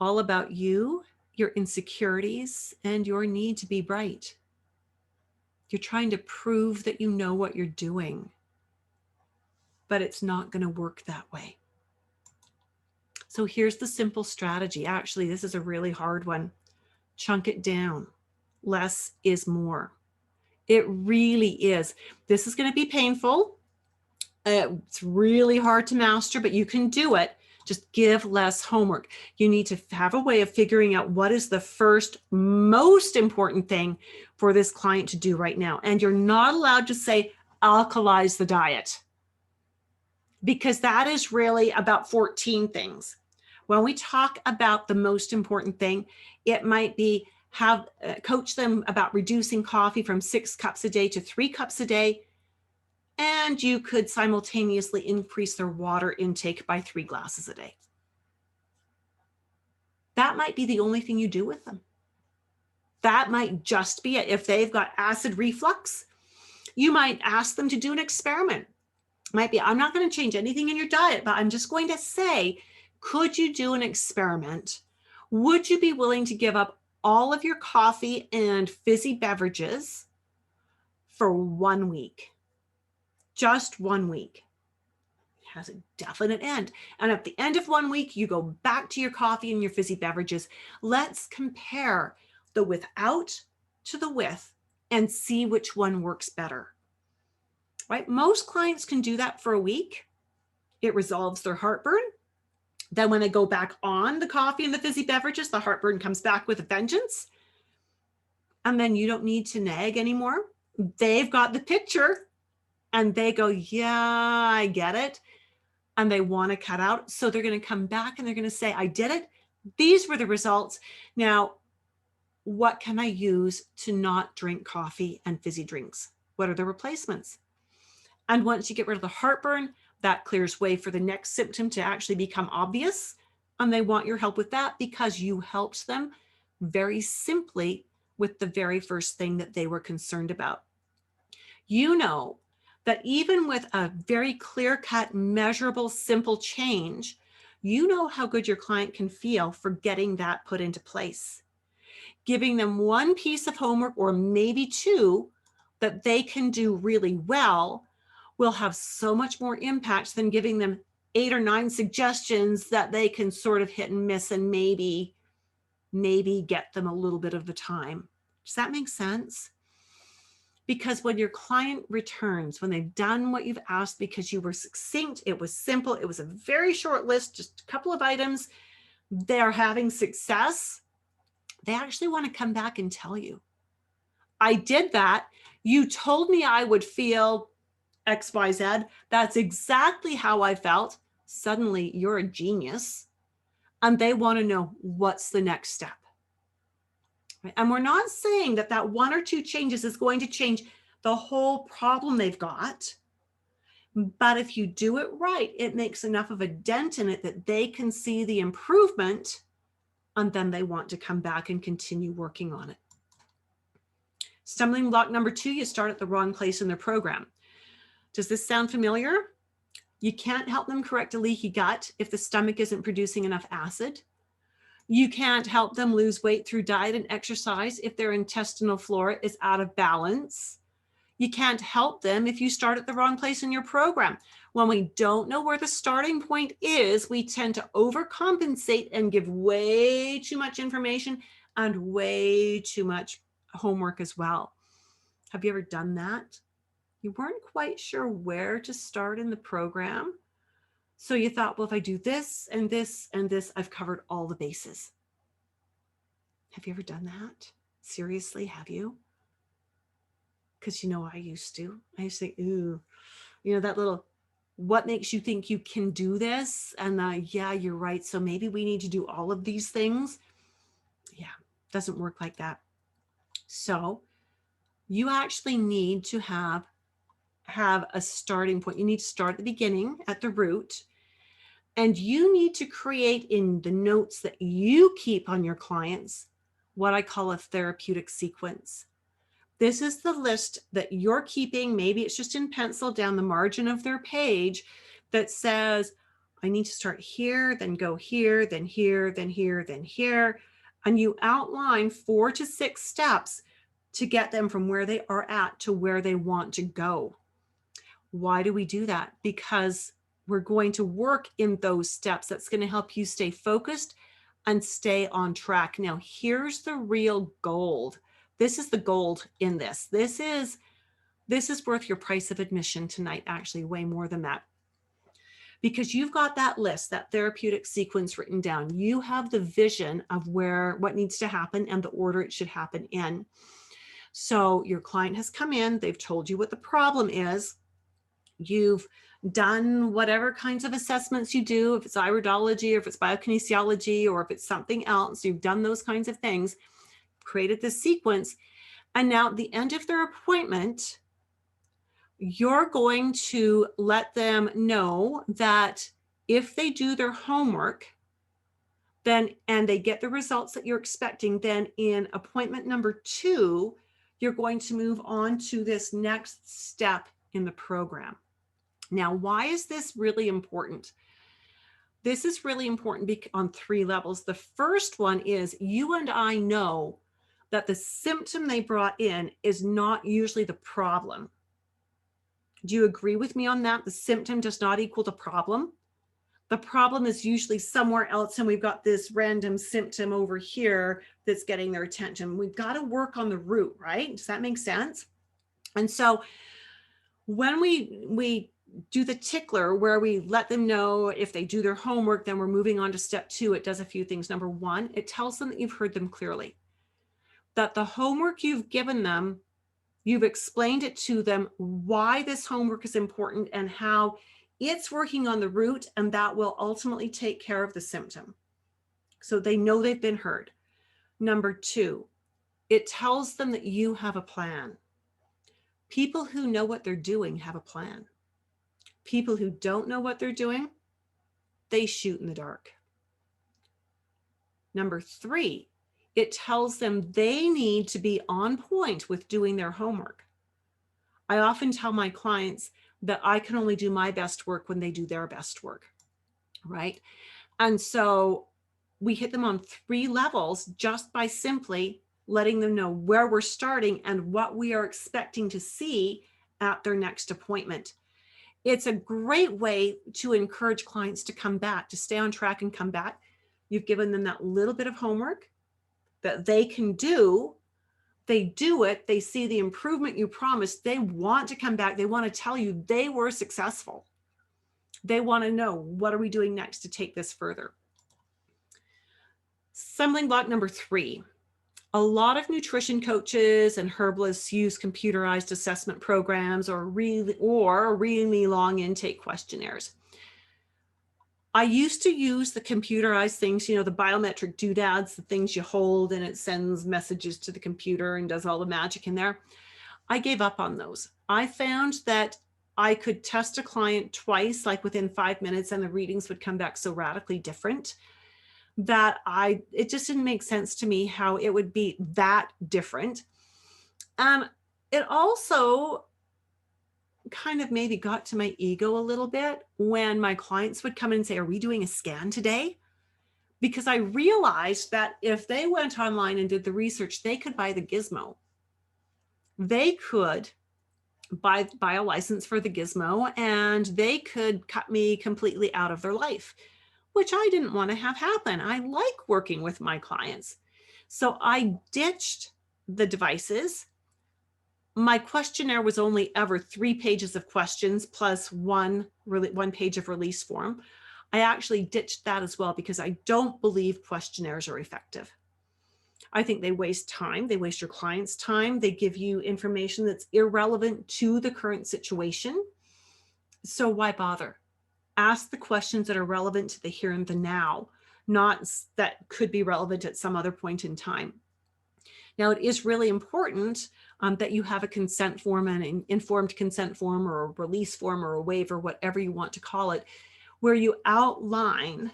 all about you, your insecurities, and your need to be right. You're trying to prove that you know what you're doing, but it's not going to work that way. So here's the simple strategy. Actually, this is a really hard one. Chunk it down. Less is more. It really is. This is going to be painful. It's really hard to master, but you can do it. Just give less homework. You need to have a way of figuring out what is the first most important thing for this client to do right now. And you're not allowed to say, alkalize the diet, because that is really about 14 things. When we talk about the most important thing, it might be coach them about reducing coffee from 6 cups a day to 3 cups a day. And you could simultaneously increase their water intake by 3 glasses a day. That might be the only thing you do with them. That might just be it. If they've got acid reflux, you might ask them to do an experiment. Might be, I'm not going to change anything in your diet, but I'm just going to say, could you do an experiment? Would you be willing to give up all of your coffee and fizzy beverages for 1 week? Just 1 week. has a definite end. And at the end of 1 week, you go back to your coffee and your fizzy beverages. Let's compare the without to the with and see which one works better, right? Most clients can do that for a week. It resolves their heartburn. Then when they go back on the coffee and the fizzy beverages, the heartburn comes back with a vengeance. And then you don't need to nag anymore. They've got the picture and they go, yeah, I get it. And they want to cut out. So they're going to come back and they're going to say, I did it. These were the results. Now, what can I use to not drink coffee and fizzy drinks? What are the replacements? And once you get rid of the heartburn, that clears way for the next symptom to actually become obvious. And they want your help with that because you helped them very simply with the very first thing that they were concerned about. You know that even with a very clear-cut, measurable, simple change, you know how good your client can feel for getting that put into place. Giving them one piece of homework or maybe two that they can do really well will have so much more impact than giving them 8 or 9 suggestions that they can sort of hit and miss and maybe get them a little bit of the time. Does that make sense? Because when your client returns, when they've done what you've asked because you were succinct, it was simple, it was a very short list, just a couple of items, they're having success, they actually want to come back and tell you, I did that. You told me I would feel XYZ. That's exactly how I felt. Suddenly you're a genius. And they want to know what's the next step. And we're not saying that that 1 or 2 changes is going to change the whole problem they've got. But if you do it right, it makes enough of a dent in it that they can see the improvement, and then they want to come back and continue working on it. Stumbling block number 2, you start at the wrong place in their program. Does this sound familiar? You can't help them correct a leaky gut if the stomach isn't producing enough acid. You can't help them lose weight through diet and exercise if their intestinal flora is out of balance. You can't help them if you start at the wrong place in your program. When we don't know where the starting point is, we tend to overcompensate and give way too much information and way too much homework as well. Have you ever done that? You weren't quite sure where to start in the program. So you thought, well, if I do this and this and this, I've covered all the bases. Have you ever done that? Seriously, have you? Because I used to. I used to think, ooh, that little, what makes you think you can do this? And yeah, you're right. So maybe we need to do all of these things. Yeah, doesn't work like that. So you actually need to have a starting point. You need to start at the beginning, at the root, and you need to create in the notes that you keep on your clients what I call a therapeutic sequence. This is the list that you're keeping. Maybe it's just in pencil down the margin of their page that says, I need to start here, then go here, then here, then here, then here. And you outline 4 to 6 steps to get them from where they are at to where they want to go. Why do we do that? Because we're going to work in those steps. That's going to help you stay focused and stay on track. Now, here's the real gold. This is the gold in this. This is worth your price of admission tonight, actually way more than that. Because you've got that list, that therapeutic sequence written down. You have the vision of what needs to happen and the order it should happen in. So your client has come in, they've told you what the problem is. You've done whatever kinds of assessments you do, if it's iridology or if it's biokinesiology or if it's something else, you've done those kinds of things, created this sequence. And now at the end of their appointment, you're going to let them know that if they do their homework, then, and they get the results that you're expecting, then in appointment number 2, you're going to move on to this next step in the program. Now, why is this really important? This is really important on 3 levels. The first one is you and I know that the symptom they brought in is not usually the problem. Do you agree with me on that? The symptom does not equal the problem. The problem is usually somewhere else, and we've got this random symptom over here that's getting their attention. We've got to work on the root, right? Does that make sense? And so when we do the tickler, where we let them know if they do their homework, then we're moving on to step 2. It does a few things. Number 1, it tells them that you've heard them clearly, that the homework you've given them, you've explained it to them, why this homework is important and how it's working on the root, and that will ultimately take care of the symptom. So they know they've been heard. Number 2, it tells them that you have a plan. People who know what they're doing have a plan. People who don't know what they're doing, they shoot in the dark. Number 3, it tells them they need to be on point with doing their homework. I often tell my clients that I can only do my best work when they do their best work, right? And so we hit them on 3 levels just by simply letting them know where we're starting and what we are expecting to see at their next appointment. It's a great way to encourage clients to come back, to stay on track and come back. You've given them that little bit of homework that they can do. They do it. They see the improvement you promised. They want to come back. They want to tell you they were successful. They want to know, what are we doing next to take this further? Stumbling block number 3. A lot of nutrition coaches and herbalists use computerized assessment programs or really long intake questionnaires. I used to use the computerized things, the biometric doodads, the things you hold and it sends messages to the computer and does all the magic in there. I gave up on those. I found that I could test a client twice, like within 5 minutes, and the readings would come back so radically different that it just didn't make sense to me how it would be that different. It also kind of maybe got to my ego a little bit when my clients would come in and say, are we doing a scan today? Because I realized that if they went online and did the research, they could buy the gizmo. They could buy a license for the gizmo, and they could cut me completely out of their life, which I didn't want to have happen. I like working with my clients. So I ditched the devices. My questionnaire was only ever 3 pages of questions plus one page of release form. I actually ditched that as well because I don't believe questionnaires are effective. I think they waste time. They waste your client's time. They give you information that's irrelevant to the current situation. So why bother? Ask the questions that are relevant to the here and the now, not that could be relevant at some other point in time. Now, it is really important that you have a consent form, an informed consent form or a release form or a waiver, whatever you want to call it, where you outline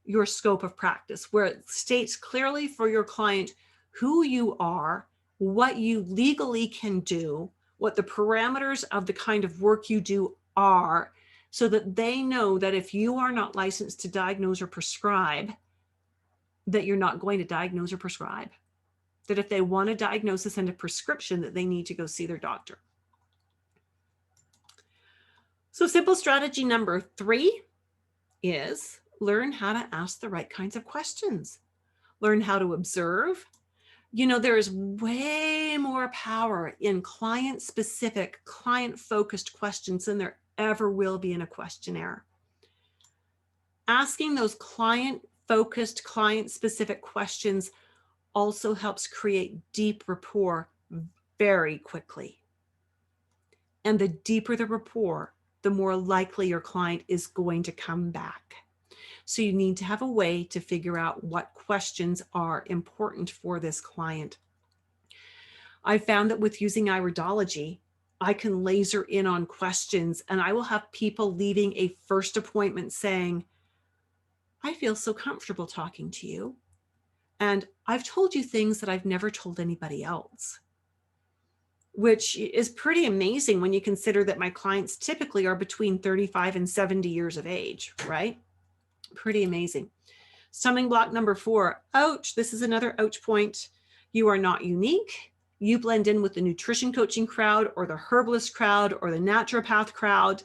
your scope of practice, where it states clearly for your client who you are, what you legally can do, what the parameters of the kind of work you do are, so that they know that if you are not licensed to diagnose or prescribe, that you're not going to diagnose or prescribe. That if they want a diagnosis and a prescription, that they need to go see their doctor. So simple strategy number 3 is learn how to ask the right kinds of questions. Learn how to observe. There is way more power in client-specific, client-focused questions than there ever will be in a questionnaire. Asking those client-focused, client-specific questions also helps create deep rapport very quickly. And the deeper the rapport, the more likely your client is going to come back. So you need to have a way to figure out what questions are important for this client. I found that with using Iridology, I can laser in on questions, and I will have people leaving a first appointment saying, I feel so comfortable talking to you. And I've told you things that I've never told anybody else, which is pretty amazing when you consider that my clients typically are between 35 and 70 years of age, right? Pretty amazing. Stumbling block number 4, ouch. This is another ouch point. You are not unique. You blend in with the nutrition coaching crowd or the herbalist crowd or the naturopath crowd.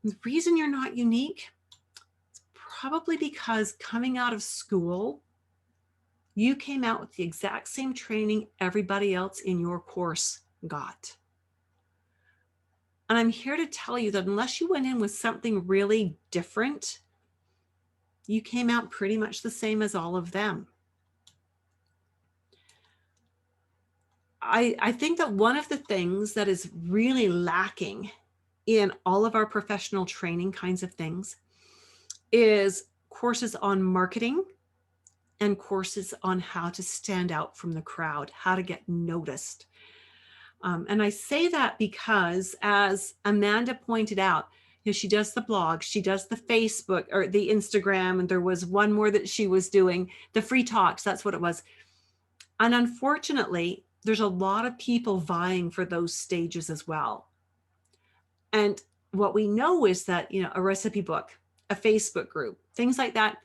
And the reason you're not unique is probably because coming out of school, you came out with the exact same training everybody else in your course got. And I'm here to tell you that unless you went in with something really different, you came out pretty much the same as all of them. I think that one of the things that is really lacking in all of our professional training kinds of things is courses on marketing and courses on how to stand out from the crowd, how to get noticed. And I say that because, as Amanda pointed out, she does the blog, she does the Facebook or the Instagram, and there was one more that she was doing, the free talks, that's what it was. And unfortunately, there's a lot of people vying for those stages as well. And what we know is that, a recipe book, a Facebook group, things like that,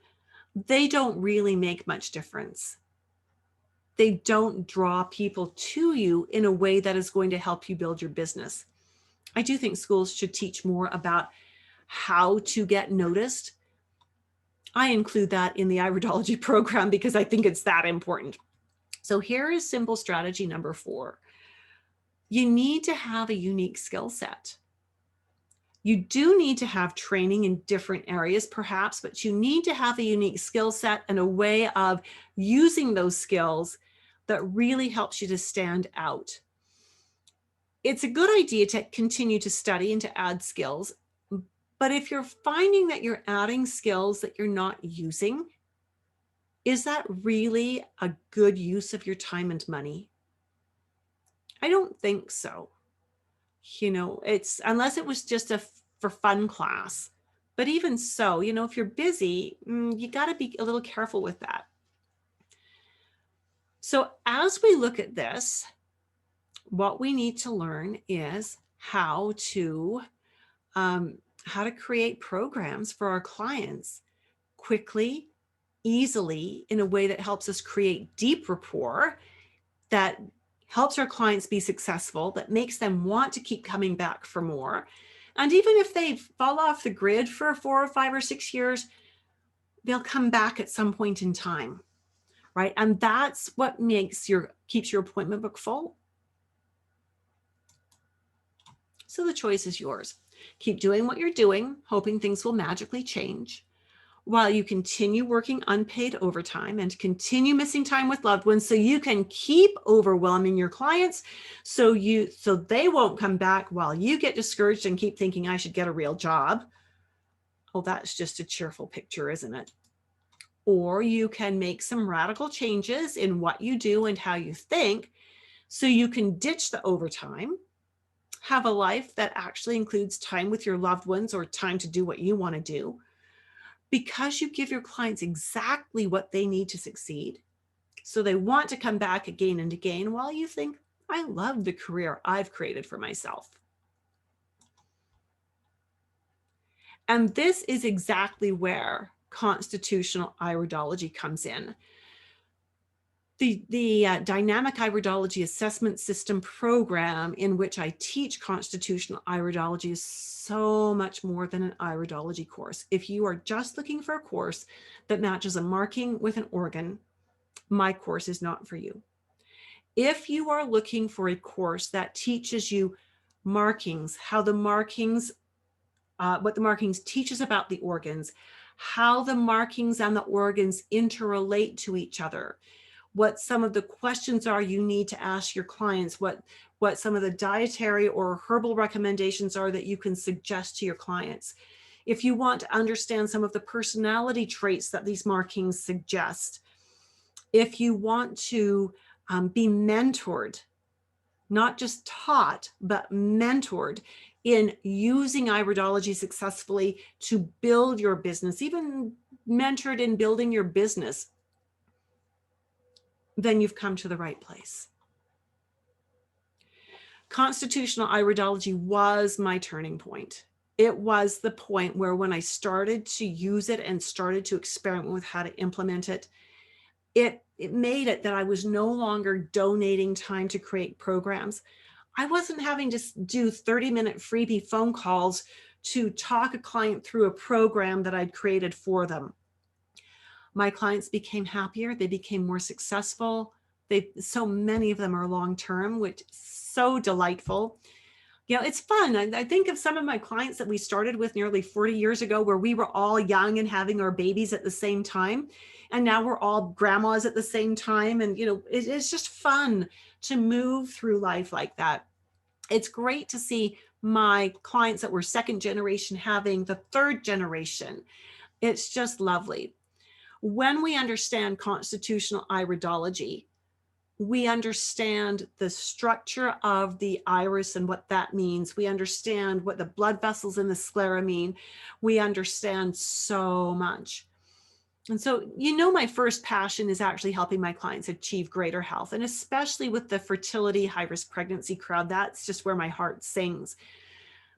they don't really make much difference. They don't draw people to you in a way that is going to help you build your business. I do think schools should teach more about how to get noticed. I include that in the Iridology program because I think it's that important. So here is simple strategy number 4. You need to have a unique skill set. You do need to have training in different areas, perhaps, but you need to have a unique skill set and a way of using those skills that really helps you to stand out. It's a good idea to continue to study and to add skills, but if you're finding that you're adding skills that you're not using, is that really a good use of your time and money? I don't think so. It's unless it was just a for fun class. But even so, if you're busy, you got to be a little careful with that. So as we look at this, what we need to learn is how to create programs for our clients quickly, easily, in a way that helps us create deep rapport, that helps our clients be successful, that makes them want to keep coming back for more. And even if they fall off the grid for 4 or 5 or 6 years, they'll come back at some point in time, right? And that's what keeps your appointment book full. So the choice is yours. Keep doing what you're doing, hoping things will magically change, while you continue working unpaid overtime and continue missing time with loved ones so you can keep overwhelming your clients so they won't come back while you get discouraged and keep thinking I should get a real job. Oh, that's just a cheerful picture, isn't it? Or you can make some radical changes in what you do and how you think so you can ditch the overtime, have a life that actually includes time with your loved ones or time to do what you want to do, because you give your clients exactly what they need to succeed. So they want to come back again and again while you think, I love the career I've created for myself. And this is exactly where constitutional iridology comes in. The dynamic iridology assessment system program in which I teach constitutional iridology is so much more than an iridology course. If you are just looking for a course that matches a marking with an organ, my course is not for you. If you are looking for a course that teaches you markings, what the markings teaches about the organs, how the markings and the organs interrelate to each other, what some of the questions are you need to ask your clients, what some of the dietary or herbal recommendations are that you can suggest to your clients. If you want to understand some of the personality traits that these markings suggest, if you want to be mentored, not just taught, but mentored in using iridology successfully to build your business, even mentored in building your business, then you've come to the right place. Constitutional iridology was my turning point. It was the point where when I started to use it and started to experiment with how to implement it, it it made it that I was no longer donating time to create programs. I wasn't having to do 30-minute freebie phone calls to talk a client through a program that I'd created for them. My clients became happier. They became more successful. So many of them are long-term, which is so delightful. You know, it's fun. I think of some of my clients that we started with nearly 40 years ago, where we were all young and having our babies at the same time. And now we're all grandmas at the same time. And, you know, it's just fun to move through life like that. It's great to see my clients that were second generation having the third generation. It's just lovely. When we understand constitutional iridology, we understand the structure of the iris and what that means. We understand what the blood vessels in the sclera mean. We understand so much. And so, you know, my first passion is actually helping my clients achieve greater health, and especially with the fertility, high-risk pregnancy crowd. That's just where my heart sings.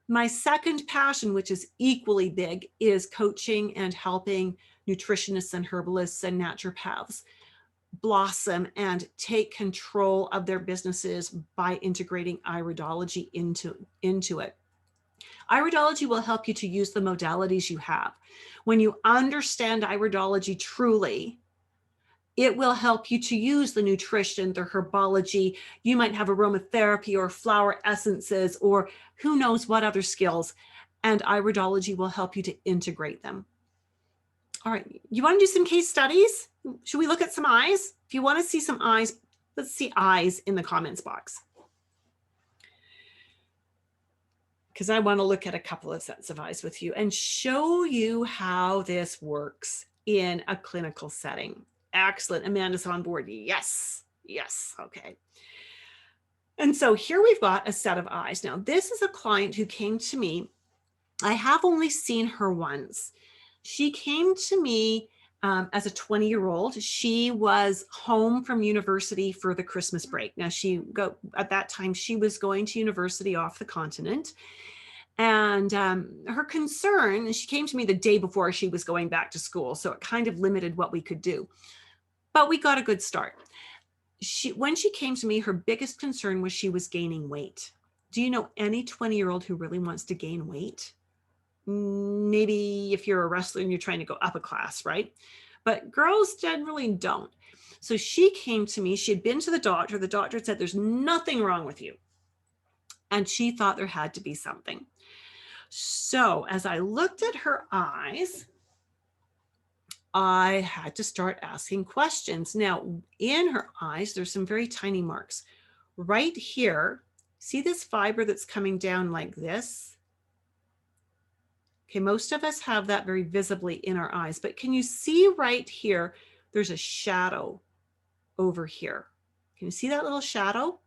My second passion, which is equally big, is coaching and helping nutritionists and herbalists and naturopaths blossom and take control of their businesses by integrating iridology into it. Iridology will help you to use the modalities you have. When you understand iridology truly, it will help you to use the nutrition, the herbology. You might have aromatherapy or flower essences or who knows what other skills, and iridology will help you to integrate them. All right, you want to do some case studies? Should we look at some eyes? If you want to see some eyes, let's see eyes in the comments box. Because I want to look at a couple of sets of eyes with you and show you how this works in a clinical setting. Excellent. Amanda's on board. Yes. Yes. Okay. And so here we've got a set of eyes. Now, this is a client who came to me. I have only seen her once. She came to me as a 20-year-old. She was home from university for the Christmas break. Now, at that time, she was going to university off the continent. And her concern, she came to me the day before she was going back to school, so it kind of limited what we could do. But we got a good start. When she came to me, her biggest concern was she was gaining weight. Do you know any 20-year-old who really wants to gain weight? Maybe if you're a wrestler and you're trying to go up a class, right? But girls generally don't. So she came to me. She had been to the doctor. The doctor said, there's nothing wrong with you. And she thought there had to be something. So as I looked at her eyes, I had to start asking questions. Now, in her eyes, there's some very tiny marks. Right here, see this fiber that's coming down like this? Okay, most of us have that very visibly in our eyes, but can you see right here, there's a shadow over here. Can you see that little shadow?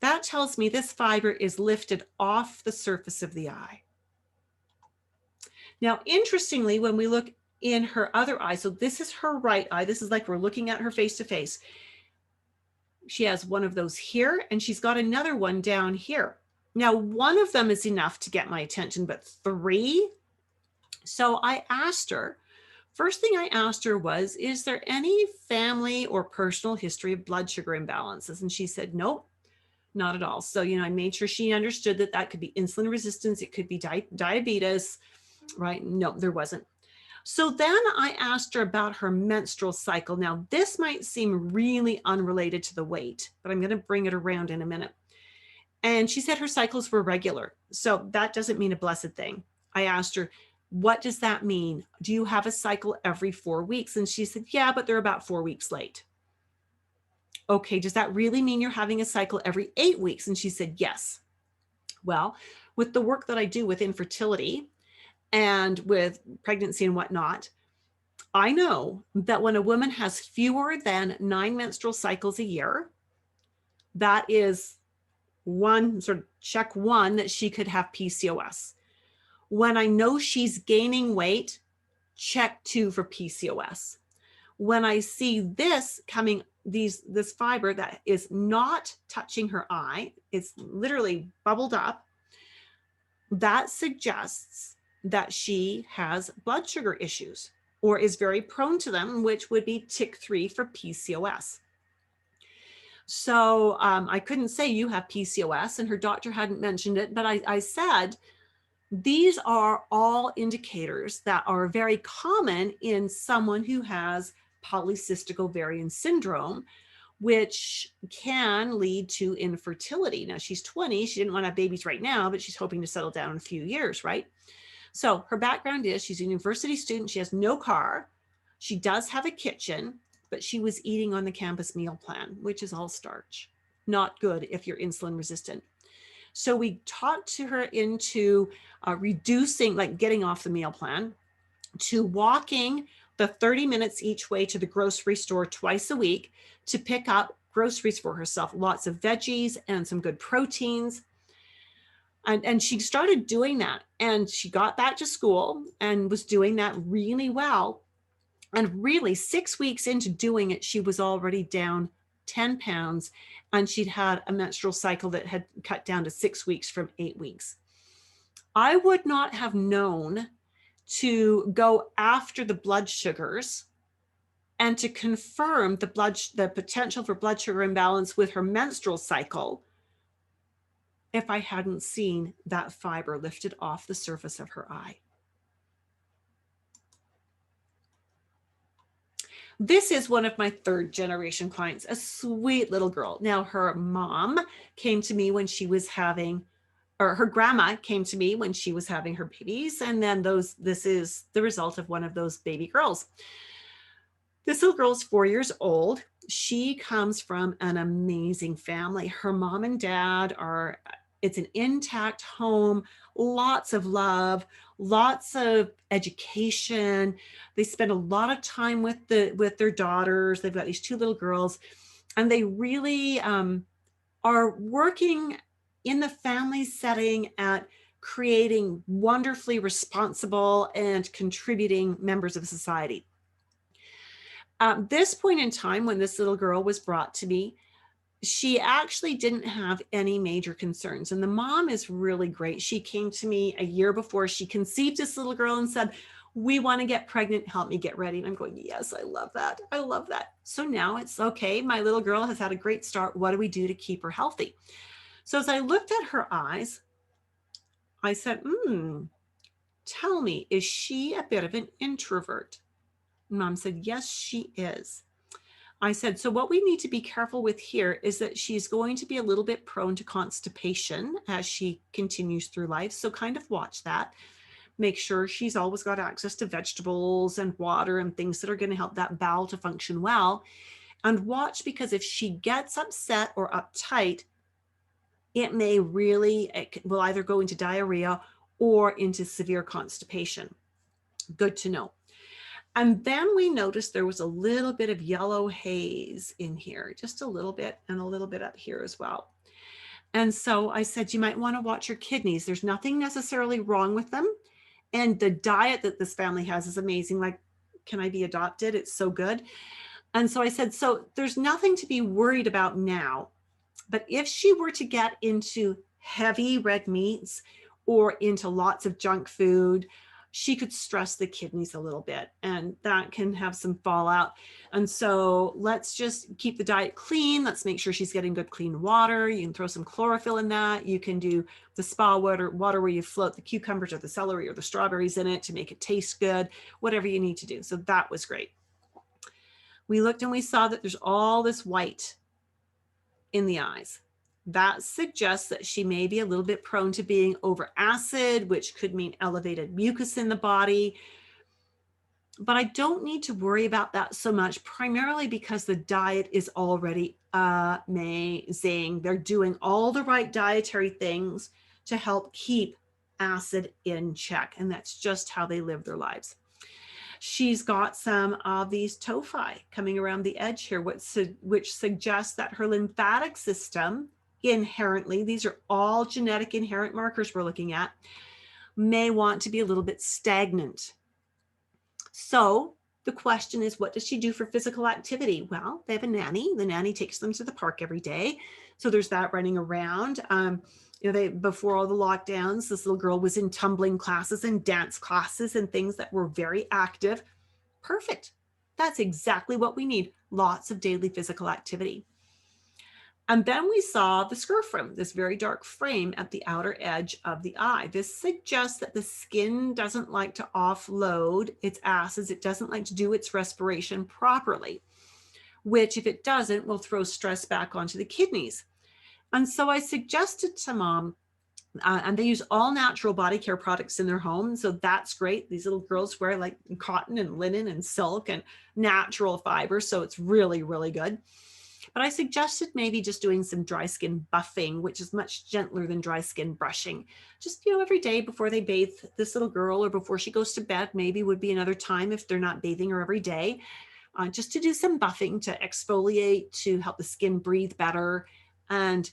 That tells me this fiber is lifted off the surface of the eye. Now, interestingly, when we look in her other eye, so this is her right eye. This is like we're looking at her face to face. She has one of those here, and she's got another one down here. Now, one of them is enough to get my attention, but three? So I asked her, first thing I asked her was, is there any family or personal history of blood sugar imbalances? And she said, nope, not at all. So, I made sure she understood that that could be insulin resistance. It could be diabetes, right? No, there wasn't. So then I asked her about her menstrual cycle. Now, this might seem really unrelated to the weight, but I'm going to bring it around in a minute. And she said her cycles were regular. So that doesn't mean a blessed thing. I asked her, what does that mean? Do you have a cycle every 4 weeks? And she said, yeah, but they're about 4 weeks late. Okay, does that really mean you're having a cycle every 8 weeks? And she said, yes. Well, with the work that I do with infertility and with pregnancy and whatnot, I know that when a woman has fewer than 9 menstrual cycles a year, that is one sort of check one that she could have PCOS. When I know she's gaining weight, check 2 for PCOS. When I see this coming, this fiber that is not touching her eye, it's literally bubbled up, that suggests that she has blood sugar issues or is very prone to them, which would be TIC3 for PCOS. So I couldn't say you have PCOS, and her doctor hadn't mentioned it, but I said, these are all indicators that are very common in someone who has polycystic ovarian syndrome, which can lead to infertility. Now she's 20, she didn't want to have babies right now, but she's hoping to settle down in a few years, right? So her background is she's a university student, she has no car, she does have a kitchen, but she was eating on the campus meal plan, which is all starch. Not good if you're insulin resistant. So we talked to her into reducing, like getting off the meal plan, to walking the 30 minutes each way to the grocery store twice a week to pick up groceries for herself, lots of veggies and some good proteins. And she started doing that, and she got back to school and was doing that really well. And really 6 weeks into doing it, she was already down 10 pounds, and she'd had a menstrual cycle that had cut down to 6 weeks from 8 weeks. I would not have known to go after the blood sugars and to confirm the potential for blood sugar imbalance with her menstrual cycle if I hadn't seen that fiber lifted off the surface of her eye. This is one of my third generation clients, a sweet little girl. Now her mom came to me when she was having, or her grandma came to me when she was having her babies. And then this is the result of one of those baby girls. This little girl's 4 years old. She comes from an amazing family. Her mom and dad it's an intact home, lots of love, lots of education. They spend a lot of time with their daughters. They've got these 2 little girls, and they really are working in the family setting at creating wonderfully responsible and contributing members of society. At this point in time, when this little girl was brought to me, she actually didn't have any major concerns. And the mom is really great. She came to me a year before she conceived this little girl and said, we want to get pregnant, help me get ready. And I'm going, yes, I love that. I love that. So now it's okay. My little girl has had a great start. What do we do to keep her healthy? So as I looked at her eyes, I said, tell me, is she a bit of an introvert? Mom said, yes, she is. I said, so what we need to be careful with here is that she's going to be a little bit prone to constipation as she continues through life. So kind of watch that. Make sure she's always got access to vegetables and water and things that are going to help that bowel to function well. And watch, because if she gets upset or uptight, it will either go into diarrhea or into severe constipation. Good to know. And then we noticed there was a little bit of yellow haze in here, just a little bit, and a little bit up here as well. And so I said, you might want to watch your kidneys. There's nothing necessarily wrong with them. And the diet that this family has is amazing. Like, can I be adopted? It's so good. And so I said, so there's nothing to be worried about now. But if she were to get into heavy red meats or into lots of junk food, she could stress the kidneys a little bit, and that can have some fallout. And so let's just keep the diet clean. Let's make sure she's getting good, clean water. You can throw some chlorophyll in that. You can do the spa water where you float the cucumbers or the celery or the strawberries in it to make it taste good, whatever you need to do. So that was great. We looked and we saw that there's all this white in the eyes. That suggests that she may be a little bit prone to being over acid, which could mean elevated mucus in the body. But I don't need to worry about that so much, primarily because the diet is already amazing. They're doing all the right dietary things to help keep acid in check. And that's just how they live their lives. She's got some of these tophi coming around the edge here, which suggests that her lymphatic system inherently, these are all genetic inherent markers we're looking at, may want to be a little bit stagnant. So the question is, what does she do for physical activity? Well, they have a nanny. The nanny takes them to the park every day. So there's that running around. Before all the lockdowns, this little girl was in tumbling classes and dance classes and things that were very active. Perfect. That's exactly what we need. Lots of daily physical activity. And then we saw the scirphragm, this very dark frame at the outer edge of the eye. This suggests that the skin doesn't like to offload its acids. It doesn't like to do its respiration properly, which if it doesn't, will throw stress back onto the kidneys. And so I suggested to mom, and they use all natural body care products in their home. So that's great. These little girls wear like cotton and linen and silk and natural fibers. So it's really, really good. But I suggested maybe just doing some dry skin buffing, which is much gentler than dry skin brushing. Just, every day before they bathe this little girl or before she goes to bed, maybe would be another time if they're not bathing her every day, just to do some buffing, to exfoliate, to help the skin breathe better. And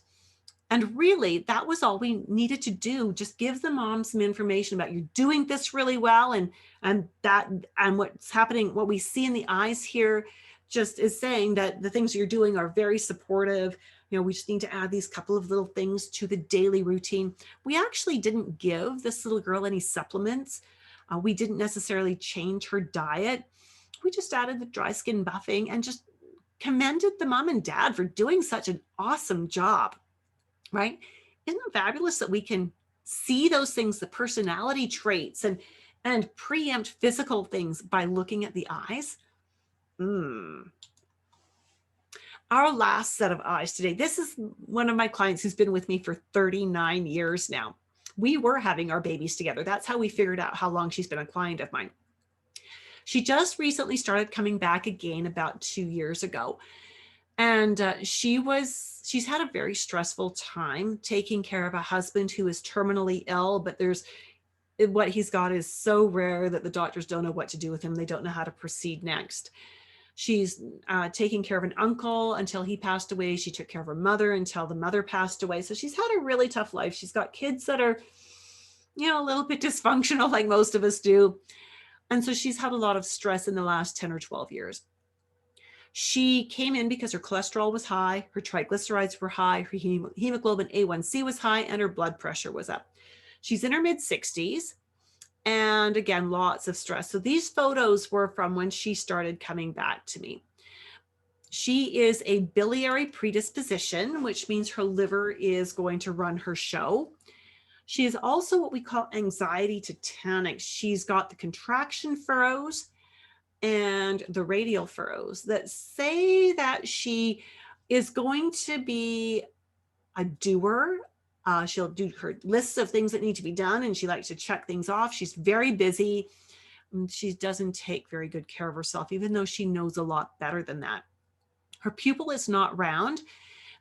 really, that was all we needed to do. Just give the mom some information about, you're doing this really well, and what's happening, what we see in the eyes here just is saying that the things you're doing are very supportive. We just need to add these couple of little things to the daily routine. We actually didn't give this little girl any supplements. We didn't necessarily change her diet. We just added the dry skin buffing and just commended the mom and dad for doing such an awesome job. Right? Isn't it fabulous that we can see those things, the personality traits, and preempt physical things by looking at the eyes? Our last set of eyes today. This is one of my clients who's been with me for 39 years now. We were having our babies together. That's how we figured out how long she's been a client of mine. She just recently started coming back again about 2 years ago. And she's had a very stressful time taking care of a husband who is terminally ill, but what he's got is so rare that the doctors don't know what to do with him. They don't know how to proceed next. She's taking care of an uncle until he passed away. She took care of her mother until the mother passed away. So she's had a really tough life. She's got kids that are, a little bit dysfunctional, like most of us do. And so she's had a lot of stress in the last 10 or 12 years. She came in because her cholesterol was high, her triglycerides were high, her hemoglobin A1C was high, and her blood pressure was up. She's in her mid-60s, and again, lots of stress. So these photos were from when she started coming back to me. She is a biliary predisposition, which means her liver is going to run her show. She is also what we call anxiety tetanic. She's got the contraction furrows and the radial furrows that say that she is going to be a doer. She'll do her lists of things that need to be done, and she likes to check things off. She's very busy. She doesn't take very good care of herself, even though she knows a lot better than that. Her pupil is not round.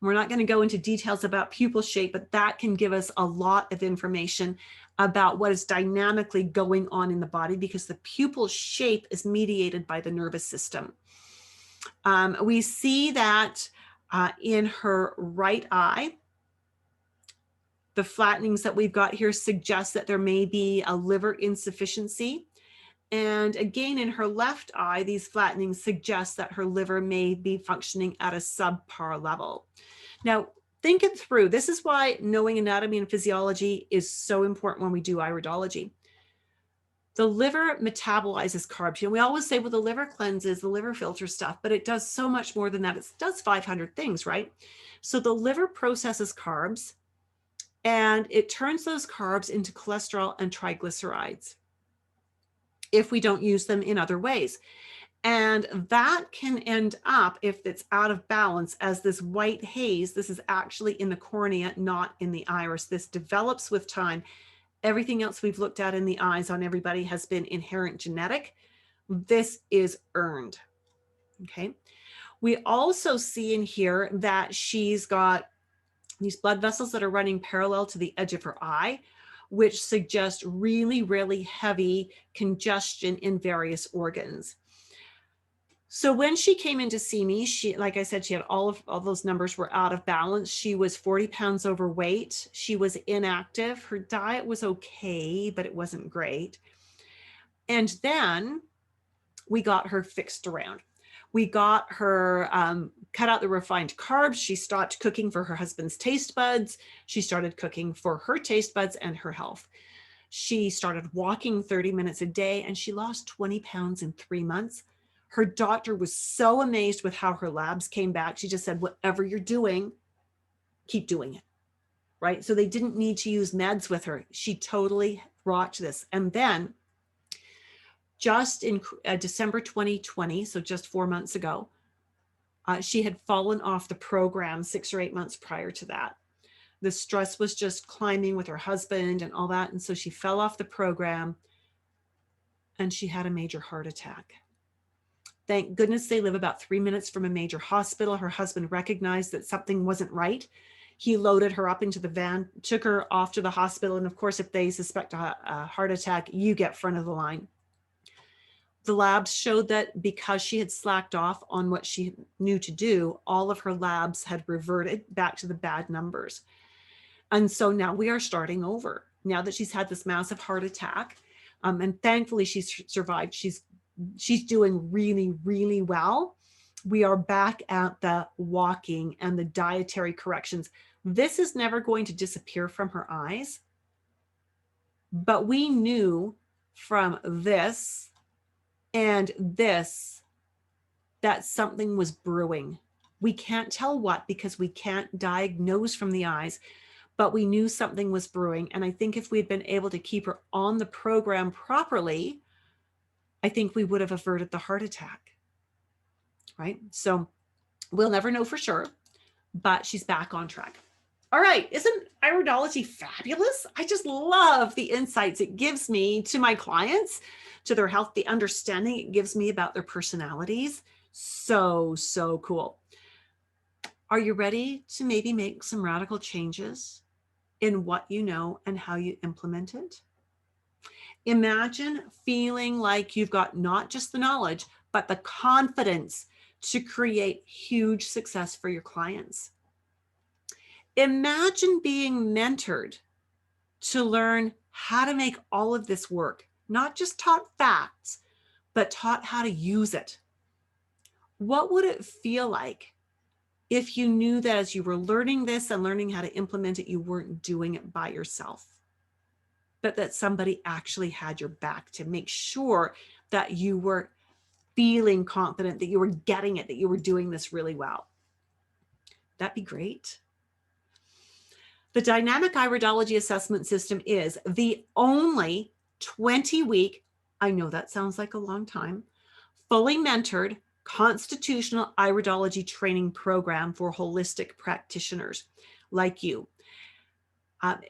We're not going to go into details about pupil shape, but that can give us a lot of information about what is dynamically going on in the body, because the pupil shape is mediated by the nervous system. We see that in her right eye, the flattenings that we've got here suggest that there may be a liver insufficiency. And again, in her left eye, these flattenings suggest that her liver may be functioning at a subpar level. Now, think it through. This is why knowing anatomy and physiology is so important when we do iridology. The liver metabolizes carbs. We always say, well, the liver cleanses, the liver filters stuff, but it does so much more than that. It does 500 things, right? So the liver processes carbs, and it turns those carbs into cholesterol and triglycerides if we don't use them in other ways. And that can end up, if it's out of balance, as this white haze. This is actually in the cornea, not in the iris. This develops with time. Everything else we've looked at in the eyes on everybody has been inherent genetic. This is earned. Okay. We also see in here that she's got these blood vessels that are running parallel to the edge of her eye, which suggest really, really heavy congestion in various organs. So when she came in to see me, she, like I said, she had all those numbers were out of balance. She was 40 pounds overweight. She was inactive. Her diet was okay, but it wasn't great. And then we got her fixed around. We got her cut out the refined carbs. She stopped cooking for her husband's taste buds. She started cooking for her taste buds and her health. She started walking 30 minutes a day and she lost 20 pounds in 3 months. Her doctor was so amazed with how her labs came back. She just said, whatever you're doing, keep doing it, right? So they didn't need to use meds with her. She totally rocked this. And then just in December 2020, so just 4 months ago, she had fallen off the program 6 or 8 months prior to that. The stress was just climbing with her husband and all that. And so she fell off the program and she had a major heart attack. Thank goodness they live about 3 minutes from a major hospital. Her husband recognized that something wasn't right. He loaded her up into the van, took her off to the hospital. And of course, if they suspect a heart attack, you get front of the line. The labs showed that because she had slacked off on what she knew to do, all of her labs had reverted back to the bad numbers. And so now we are starting over. Now that she's had this massive heart attack, and thankfully she's survived, she's doing really, really well. We are back at the walking and the dietary corrections. This is never going to disappear from her eyes, but we knew from this and this that something was brewing. We can't tell what because we can't diagnose from the eyes, but we knew something was brewing. And I think if we had been able to keep her on the program properly, I think we would have averted the heart attack, right? So we'll never know for sure, but she's back on track. All right, isn't iridology fabulous? I just love the insights it gives me to my clients, to their health, the understanding it gives me about their personalities. So, so cool. Are you ready to maybe make some radical changes in what you know and how you implement it? Imagine feeling like you've got not just the knowledge, but the confidence to create huge success for your clients. Imagine being mentored to learn how to make all of this work, not just taught facts, but taught how to use it. What would it feel like if you knew that as you were learning this and learning how to implement it, you weren't doing it by yourself, but that somebody actually had your back to make sure that you were feeling confident, that you were getting it, that you were doing this really well? That'd be great. The dynamic iridology assessment system is the only 20-week, I know that sounds like a long time, fully mentored constitutional iridology training program for holistic practitioners like you.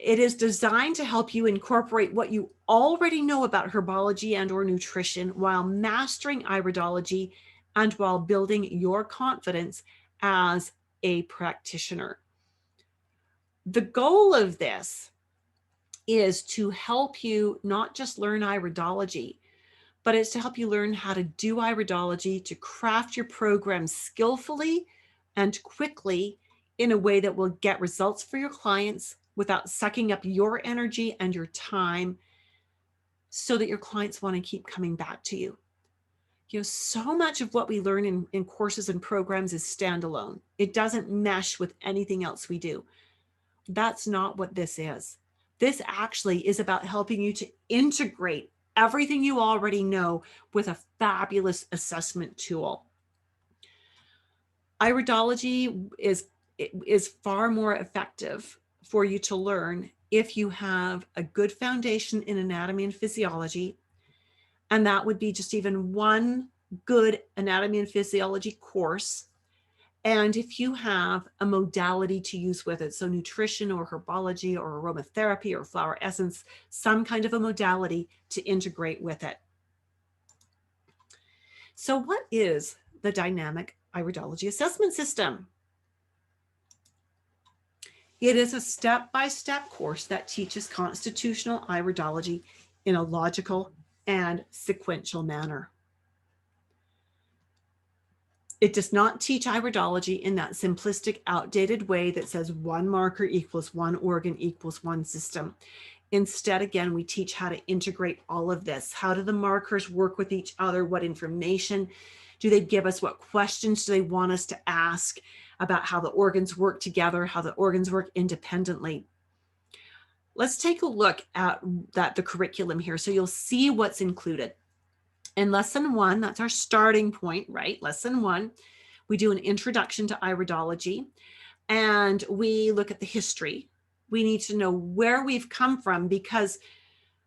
It is designed to help you incorporate what you already know about herbology and or nutrition while mastering iridology and while building your confidence as a practitioner. The goal of this is to help you not just learn iridology, but it's to help you learn how to do iridology, to craft your program skillfully and quickly in a way that will get results for your clients without sucking up your energy and your time, so that your clients want to keep coming back to you. You know, so much of what we learn in courses and programs is standalone. It doesn't mesh with anything else we do. That's not what this is. This actually is about helping you to integrate everything you already know with a fabulous assessment tool. Iridology is far more effective for you to learn if you have a good foundation in anatomy and physiology. And that would be just even one good anatomy and physiology course. And if you have a modality to use with it, so nutrition or herbology or aromatherapy or flower essence, some kind of a modality to integrate with it. So what is the dynamic iridology assessment system? It is a step-by-step course that teaches constitutional iridology in a logical and sequential manner. It does not teach iridology in that simplistic, outdated way that says one marker equals one organ equals one system. Instead, again, we teach how to integrate all of this. How do the markers work with each other? What information do they give us? What questions do they want us to ask about how the organs work together, how the organs work independently? Let's take a look at the curriculum here. So you'll see what's included. In lesson 1, that's our starting point, right? Lesson 1, we do an introduction to iridology, and we look at the history. We need to know where we've come from, because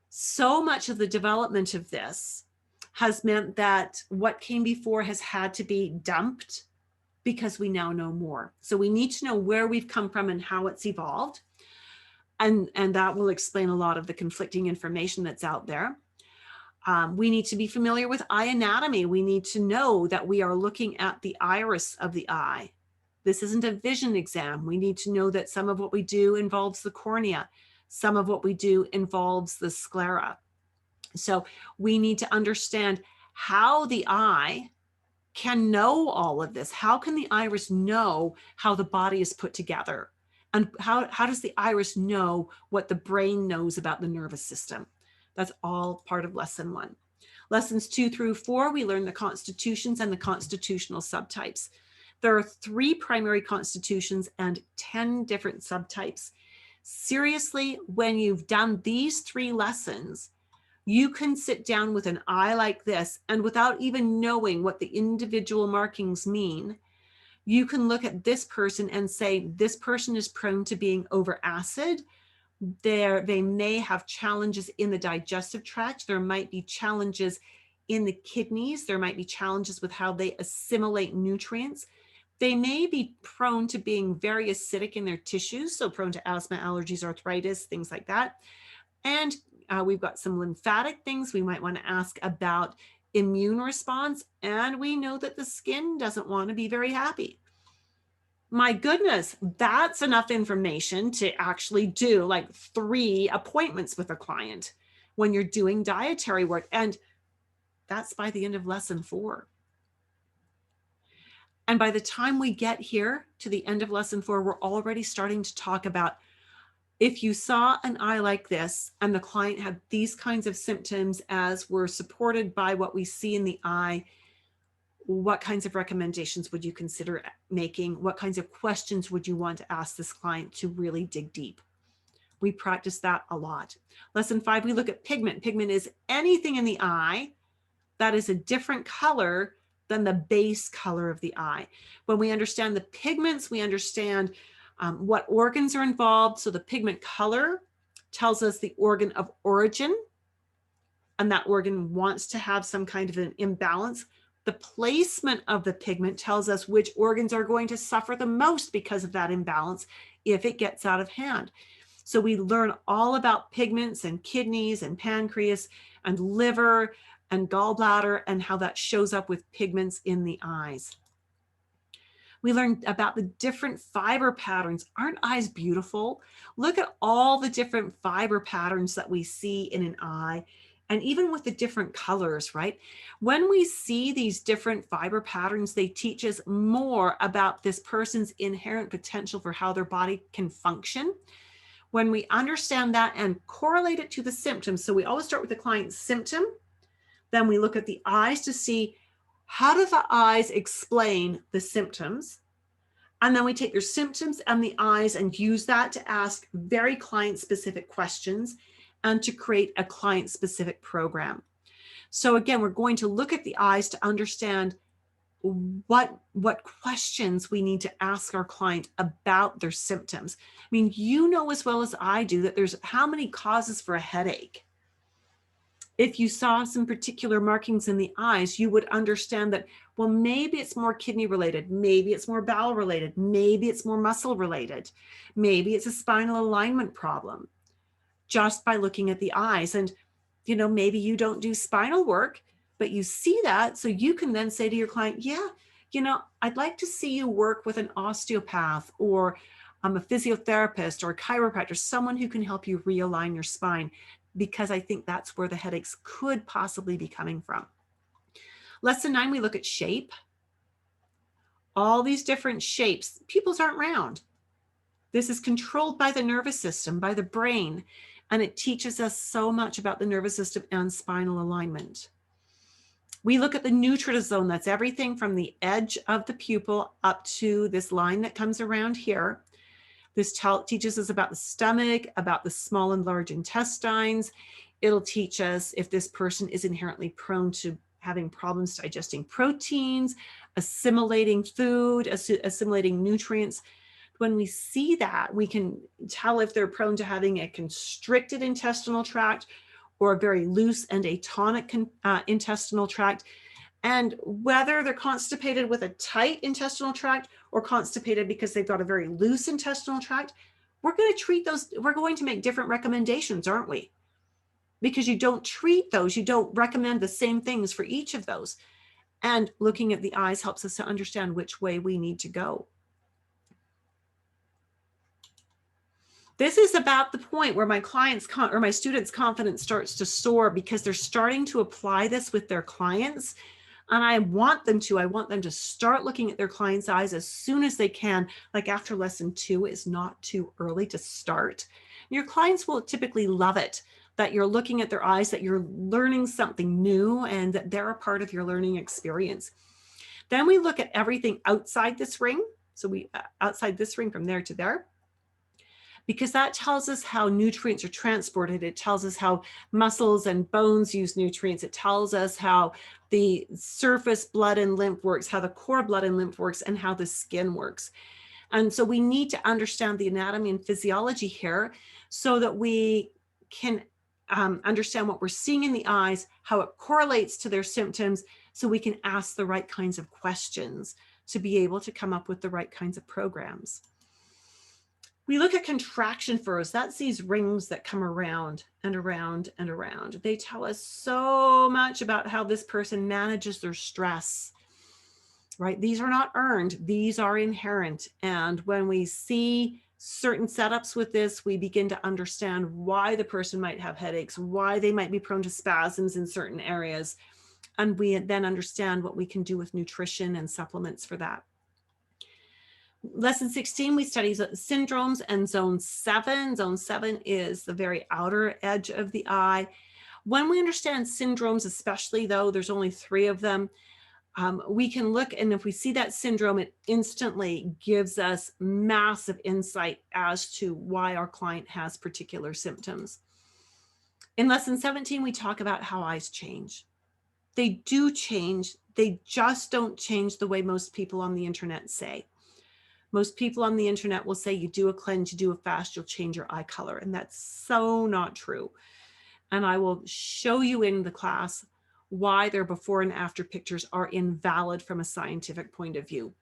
so much of the development of this has meant that what came before has had to be dumped because we now know more. So we need to know where we've come from and how it's evolved. And that will explain a lot of the conflicting information that's out there. We need to be familiar with eye anatomy. We need to know that we are looking at the iris of the eye. This isn't a vision exam. We need to know that some of what we do involves the cornea. Some of what we do involves the sclera. So we need to understand how the eye can know all of this. How can the iris know how the body is put together? And how does the iris know what the brain knows about the nervous system? That's all part of lesson 1. Lessons 2 through 4, we learn the constitutions and the constitutional subtypes. There are 3 primary constitutions and 10 different subtypes. Seriously, when you've done these 3 lessons, you can sit down with an eye like this, and without even knowing what the individual markings mean, you can look at this person and say, this person is prone to being over acid. They may have challenges in the digestive tract. There might be challenges in the kidneys. There might be challenges with how they assimilate nutrients. They may be prone to being very acidic in their tissues, so prone to asthma, allergies, arthritis, things like that. And we've got some lymphatic things we might want to ask about immune response. And we know that the skin doesn't want to be very happy. My goodness, that's enough information to actually do like 3 appointments with a client when you're doing dietary work. And that's by the end of lesson 4. And by the time we get here to the end of lesson 4, we're already starting to talk about, if you saw an eye like this and the client had these kinds of symptoms as were supported by what we see in the eye, what kinds of recommendations would you consider making? What kinds of questions would you want to ask this client to really dig deep? We practice that a lot. Lesson 5, we look at pigment. Pigment is anything in the eye that is a different color than the base color of the eye. When we understand the pigments, we understand what organs are involved. So the pigment color tells us the organ of origin, and that organ wants to have some kind of an imbalance. The placement of the pigment tells us which organs are going to suffer the most because of that imbalance if it gets out of hand. So we learn all about pigments and kidneys and pancreas and liver and gallbladder and how that shows up with pigments in the eyes. We learned about the different fiber patterns. Aren't eyes beautiful? Look at all the different fiber patterns that we see in an eye, and even with the different colors, right? When we see these different fiber patterns, they teach us more about this person's inherent potential for how their body can function. When we understand that and correlate it to the symptoms, so we always start with the client's symptom, then we look at the eyes to see, how do the eyes explain the symptoms? And then we take their symptoms and the eyes and use that to ask very client-specific questions and to create a client-specific program. So again, we're going to look at the eyes to understand what questions we need to ask our client about their symptoms. I mean, you know as well as I do that there's how many causes for a headache. If you saw some particular markings in the eyes, you would understand that, well, maybe it's more kidney related, maybe it's more bowel related, maybe it's more muscle related, maybe it's a spinal alignment problem, just by looking at the eyes. And, you know, maybe you don't do spinal work, but you see that. So you can then say to your client, yeah, you know, I'd like to see you work with an osteopath or a physiotherapist or a chiropractor, someone who can help you realign your spine, because I think that's where the headaches could possibly be coming from. Lesson 9, we look at shape. All these different shapes. Pupils aren't round. This is controlled by the nervous system, by the brain, and it teaches us so much about the nervous system and spinal alignment. We look at the nutritious zone. That's everything from the edge of the pupil up to this line that comes around here. This teaches us about the stomach, about the small and large intestines. It'll teach us if this person is inherently prone to having problems digesting proteins, assimilating food, assimilating nutrients. When we see that, we can tell if they're prone to having a constricted intestinal tract or a very loose and atonic intestinal tract, and whether they're constipated with a tight intestinal tract or constipated because they've got a very loose intestinal tract. We're going to treat those, we're going to make different recommendations, aren't we? Because you don't treat those, you don't recommend the same things for each of those. And looking at the eyes helps us to understand which way we need to go. This is about the point where my clients or my students' confidence starts to soar, because they're starting to apply this with their clients. And I want them to start looking at their clients' eyes as soon as they can. Like after lesson 2 is not too early to start. Your clients will typically love it, that you're looking at their eyes, that you're learning something new, and that they're a part of your learning experience. Then we look at everything outside this ring. So we outside this ring from there to there, because that tells us how nutrients are transported. It tells us how muscles and bones use nutrients. It tells us how the surface blood and lymph works, how the core blood and lymph works, and how the skin works. And so we need to understand the anatomy and physiology here so that we can understand what we're seeing in the eyes, how it correlates to their symptoms, so we can ask the right kinds of questions to be able to come up with the right kinds of programs. We look at contraction furrows. That's these rings that come around and around and around. They tell us so much about how this person manages their stress, right? These are not earned, these are inherent. And when we see certain setups with this, we begin to understand why the person might have headaches, why they might be prone to spasms in certain areas. And we then understand what we can do with nutrition and supplements for that. Lesson 16, we study syndromes and zone 7. Zone 7 is the very outer edge of the eye. When we understand syndromes, especially though there's only 3 of them, we can look, and if we see that syndrome, it instantly gives us massive insight as to why our client has particular symptoms. In lesson 17, we talk about how eyes change. They do change. They just don't change the way most people on the internet say. Most people on the internet will say you do a cleanse, you do a fast, you'll change your eye color. And that's so not true. And I will show you in the class why their before and after pictures are invalid from a scientific point of view.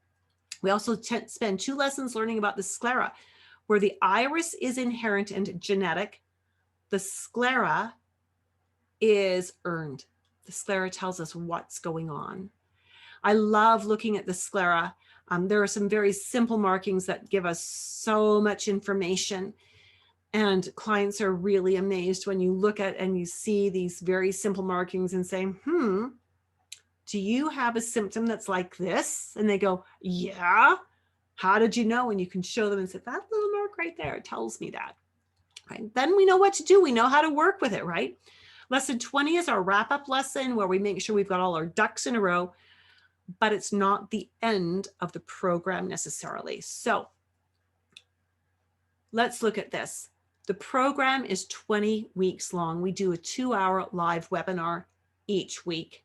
We also spend 2 lessons learning about the sclera, where the iris is inherent and genetic. The sclera is earned. The sclera tells us what's going on. I love looking at the sclera. There are some very simple markings that give us so much information. And clients are really amazed when you look at and you see these very simple markings and say, do you have a symptom that's like this? And they go, yeah. How did you know? And you can show them and say, that little mark right there tells me that. Right? Then we know what to do. We know how to work with it, right? Lesson 20 is our wrap-up lesson, where we make sure we've got all our ducks in a row, but it's not the end of the program necessarily. So let's look at this. The program is 20 weeks long. We do a 2-hour live webinar each week,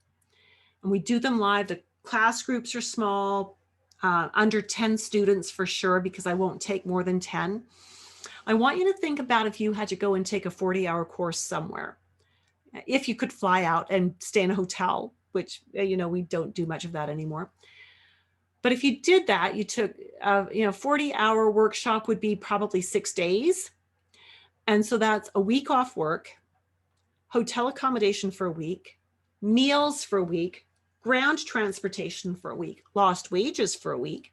and we do them live. The class groups are small, under 10 students for sure, because I won't take more than 10. I want you to think about if you had to go and take a 40-hour course somewhere, if you could fly out and stay in a hotel, which, we don't do much of that anymore. But if you did that, you took, 40-hour workshop would be probably 6 days. And so that's a week off work, hotel accommodation for a week, meals for a week, ground transportation for a week, lost wages for a week,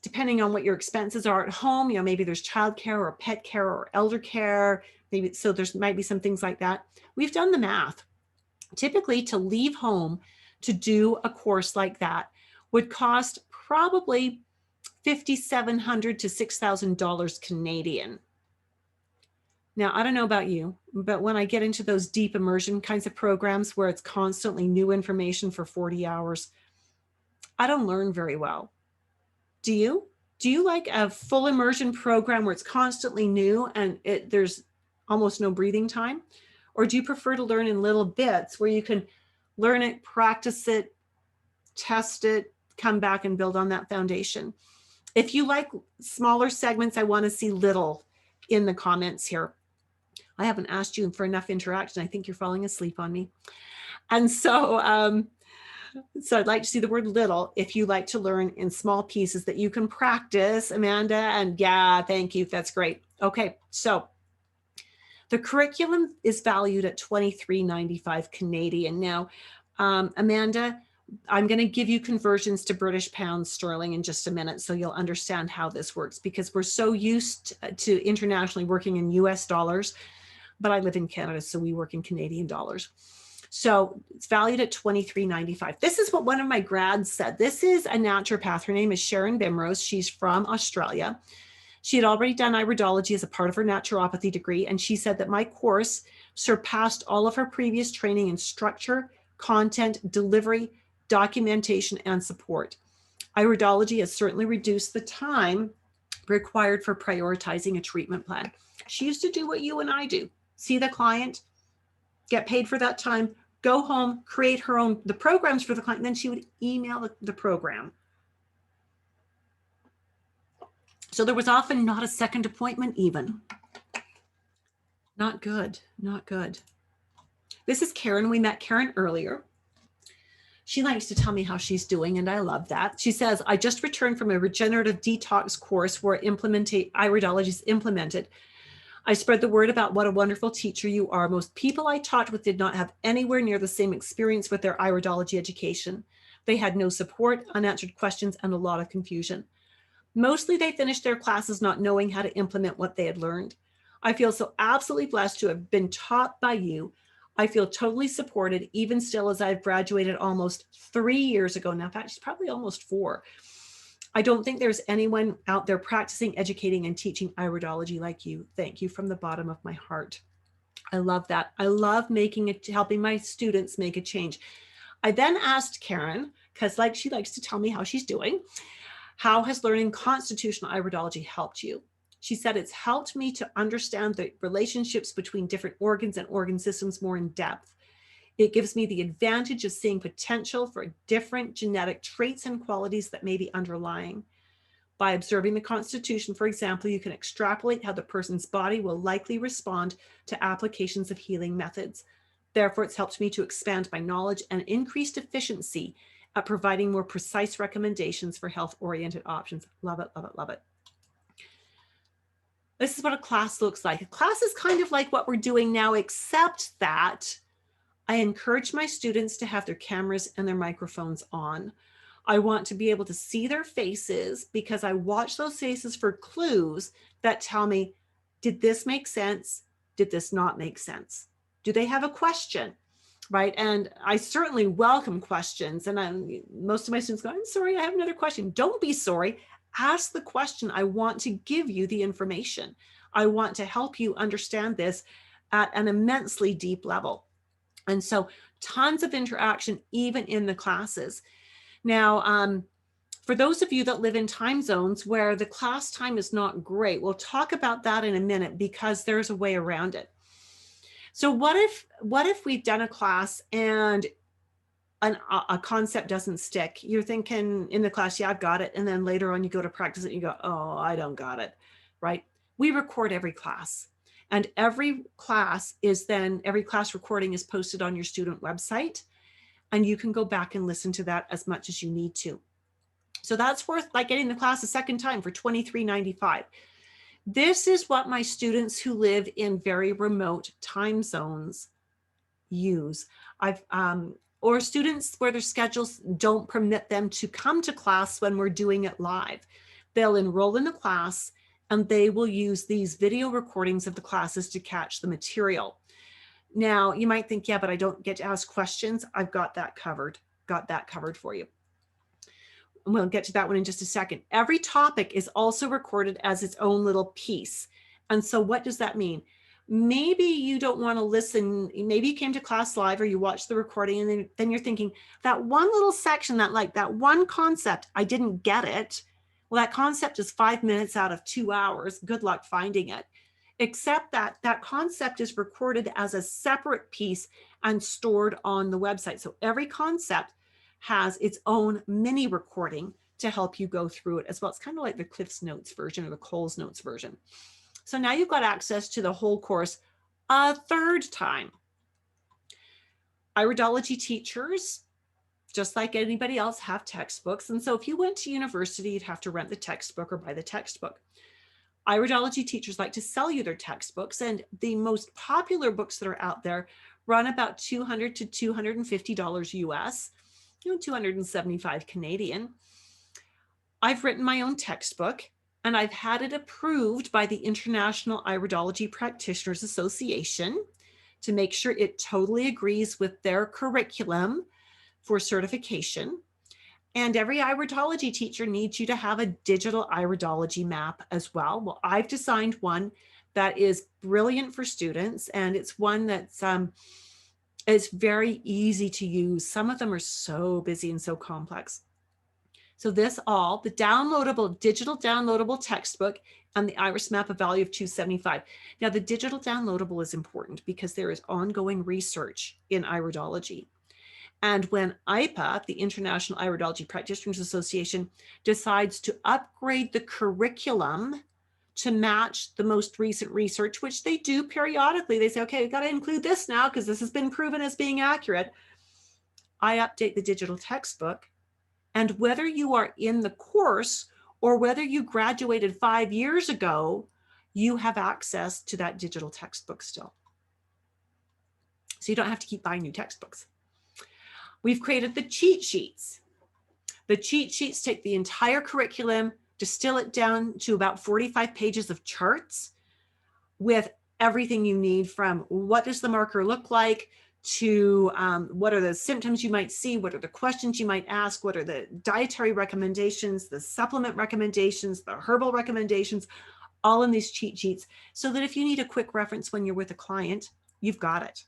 depending on what your expenses are at home. Maybe there's childcare or pet care or elder care. Maybe, so there's might be some things like that. We've done the math. Typically, to leave home to do a course like that would cost probably $5,700 to $6,000 Canadian. Now, I don't know about you, but when I get into those deep immersion kinds of programs where it's constantly new information for 40 hours, I don't learn very well. Do you? Do you like a full immersion program where it's constantly new and there's almost no breathing time? Or do you prefer to learn in little bits where you can learn it, practice it, test it, come back and build on that foundation? If you like smaller segments, I want to see little in the comments here. I haven't asked you for enough interaction. I think you're falling asleep on me. And so I'd like to see the word little if you like to learn in small pieces that you can practice, Amanda. And yeah, thank you. That's great. Okay, so the curriculum is valued at $23.95 Canadian. Now, Amanda, I'm going to give you conversions to British pounds sterling in just a minute so you'll understand how this works, because we're so used to internationally working in US dollars, but I live in Canada, so we work in Canadian dollars. So it's valued at $23.95. This is what one of my grads said. This is a naturopath. Her name is Sharon Bimrose. She's from Australia. She had already done iridology as a part of her naturopathy degree, and she said that my course surpassed all of her previous training in structure, content, delivery, documentation, and support. Iridology has certainly reduced the time required for prioritizing a treatment plan. She used to do what you and I do: see the client, get paid for that time, go home, create the programs for the client, and then she would email the program. So there was often not a second appointment even. Not good, not good. This is Karen. We met Karen earlier. She likes to tell me how she's doing, and I love that. She says, I just returned from a regenerative detox course where iridology is implemented. I spread the word about what a wonderful teacher you are. Most people I talked with did not have anywhere near the same experience with their iridology education. They had no support, unanswered questions, and a lot of confusion. Mostly they finished their classes not knowing how to implement what they had learned. I feel so absolutely blessed to have been taught by you. I feel totally supported, even still, as I've graduated almost 3 years ago. Now, in fact, she's probably almost 4. I don't think there's anyone out there practicing, educating, and teaching iridology like you. Thank you from the bottom of my heart. I love that. I love helping my students make a change. I then asked Karen, because she likes to tell me how she's doing, how has learning constitutional iridology helped you? She said, it's helped me to understand the relationships between different organs and organ systems more in depth. It gives me the advantage of seeing potential for different genetic traits and qualities that may be underlying. By observing the constitution, for example, you can extrapolate how the person's body will likely respond to applications of healing methods. Therefore, it's helped me to expand my knowledge and increased efficiency at providing more precise recommendations for health-oriented options. Love it, love it, love it. This is what a class looks like. A class is kind of like what we're doing now, except that I encourage my students to have their cameras and their microphones on. I want to be able to see their faces because I watch those faces for clues that tell me, did this make sense? Did this not make sense? Do they have a question? Right? And I certainly welcome questions. And most of my students go, I'm sorry, I have another question. Don't be sorry. Ask the question. I want to give you the information. I want to help you understand this at an immensely deep level. And so tons of interaction, even in the classes. Now, for those of you that live in time zones where the class time is not great, we'll talk about that in a minute because there's a way around it. So what if we've done a class and a concept doesn't stick? You're thinking in the class, yeah, I've got it. And then later on you go to practice it and you go, oh, I don't got it, right? We record every class. And every class recording is posted on your student website. And you can go back and listen to that as much as you need to. So that's worth getting the class a second time for $23.95. This is what my students who live in very remote time zones use. Or students where their schedules don't permit them to come to class when we're doing it live. They'll enroll in the class and they will use these video recordings of the classes to catch the material. Now, you might think, yeah, but I don't get to ask questions. I've got that covered. Got that covered for you. And we'll get to that one in just a second. Every topic is also recorded as its own little piece. And so what does that mean? Maybe you don't want to listen. Maybe you came to class live or you watched the recording and then you're thinking that one little section, that one concept, I didn't get it. Well, that concept is 5 minutes out of 2 hours. Good luck finding it. Except that that concept is recorded as a separate piece and stored on the website. So every concept has its own mini recording to help you go through it as well. It's kind of like the Cliff's Notes version or the Cole's Notes version. So now you've got access to the whole course a third time. Iridology teachers, just like anybody else, have textbooks. And so if you went to university, you'd have to rent the textbook or buy the textbook. Iridology teachers like to sell you their textbooks, and the most popular books that are out there run about $200 to $250 US, 275 Canadian. I've written my own textbook, and I've had it approved by the International Iridology Practitioners Association to make sure it totally agrees with their curriculum for certification. And every iridology teacher needs you to have a digital iridology map as well. Well, I've designed one that is brilliant for students, and it's one that's is very easy to use. Some of them are so busy and so complex. So this all, the downloadable, digital downloadable textbook and the iris map, a value of $275. Now the digital downloadable is important because there is ongoing research in iridology. And when IPA, the International Iridology Practitioners Association, decides to upgrade the curriculum to match the most recent research, which they do periodically, they say, okay, we've got to include this now because this has been proven as being accurate. I update the digital textbook. And whether you are in the course or whether you graduated 5 years ago, you have access to that digital textbook still. So you don't have to keep buying new textbooks. We've created the cheat sheets. The cheat sheets take the entire curriculum, distill it down to about 45 pages of charts with everything you need, from what does the marker look like to what are the symptoms you might see, what are the questions you might ask, what are the dietary recommendations, the supplement recommendations, the herbal recommendations, all in these cheat sheets, so that if you need a quick reference when you're with a client, you've got it.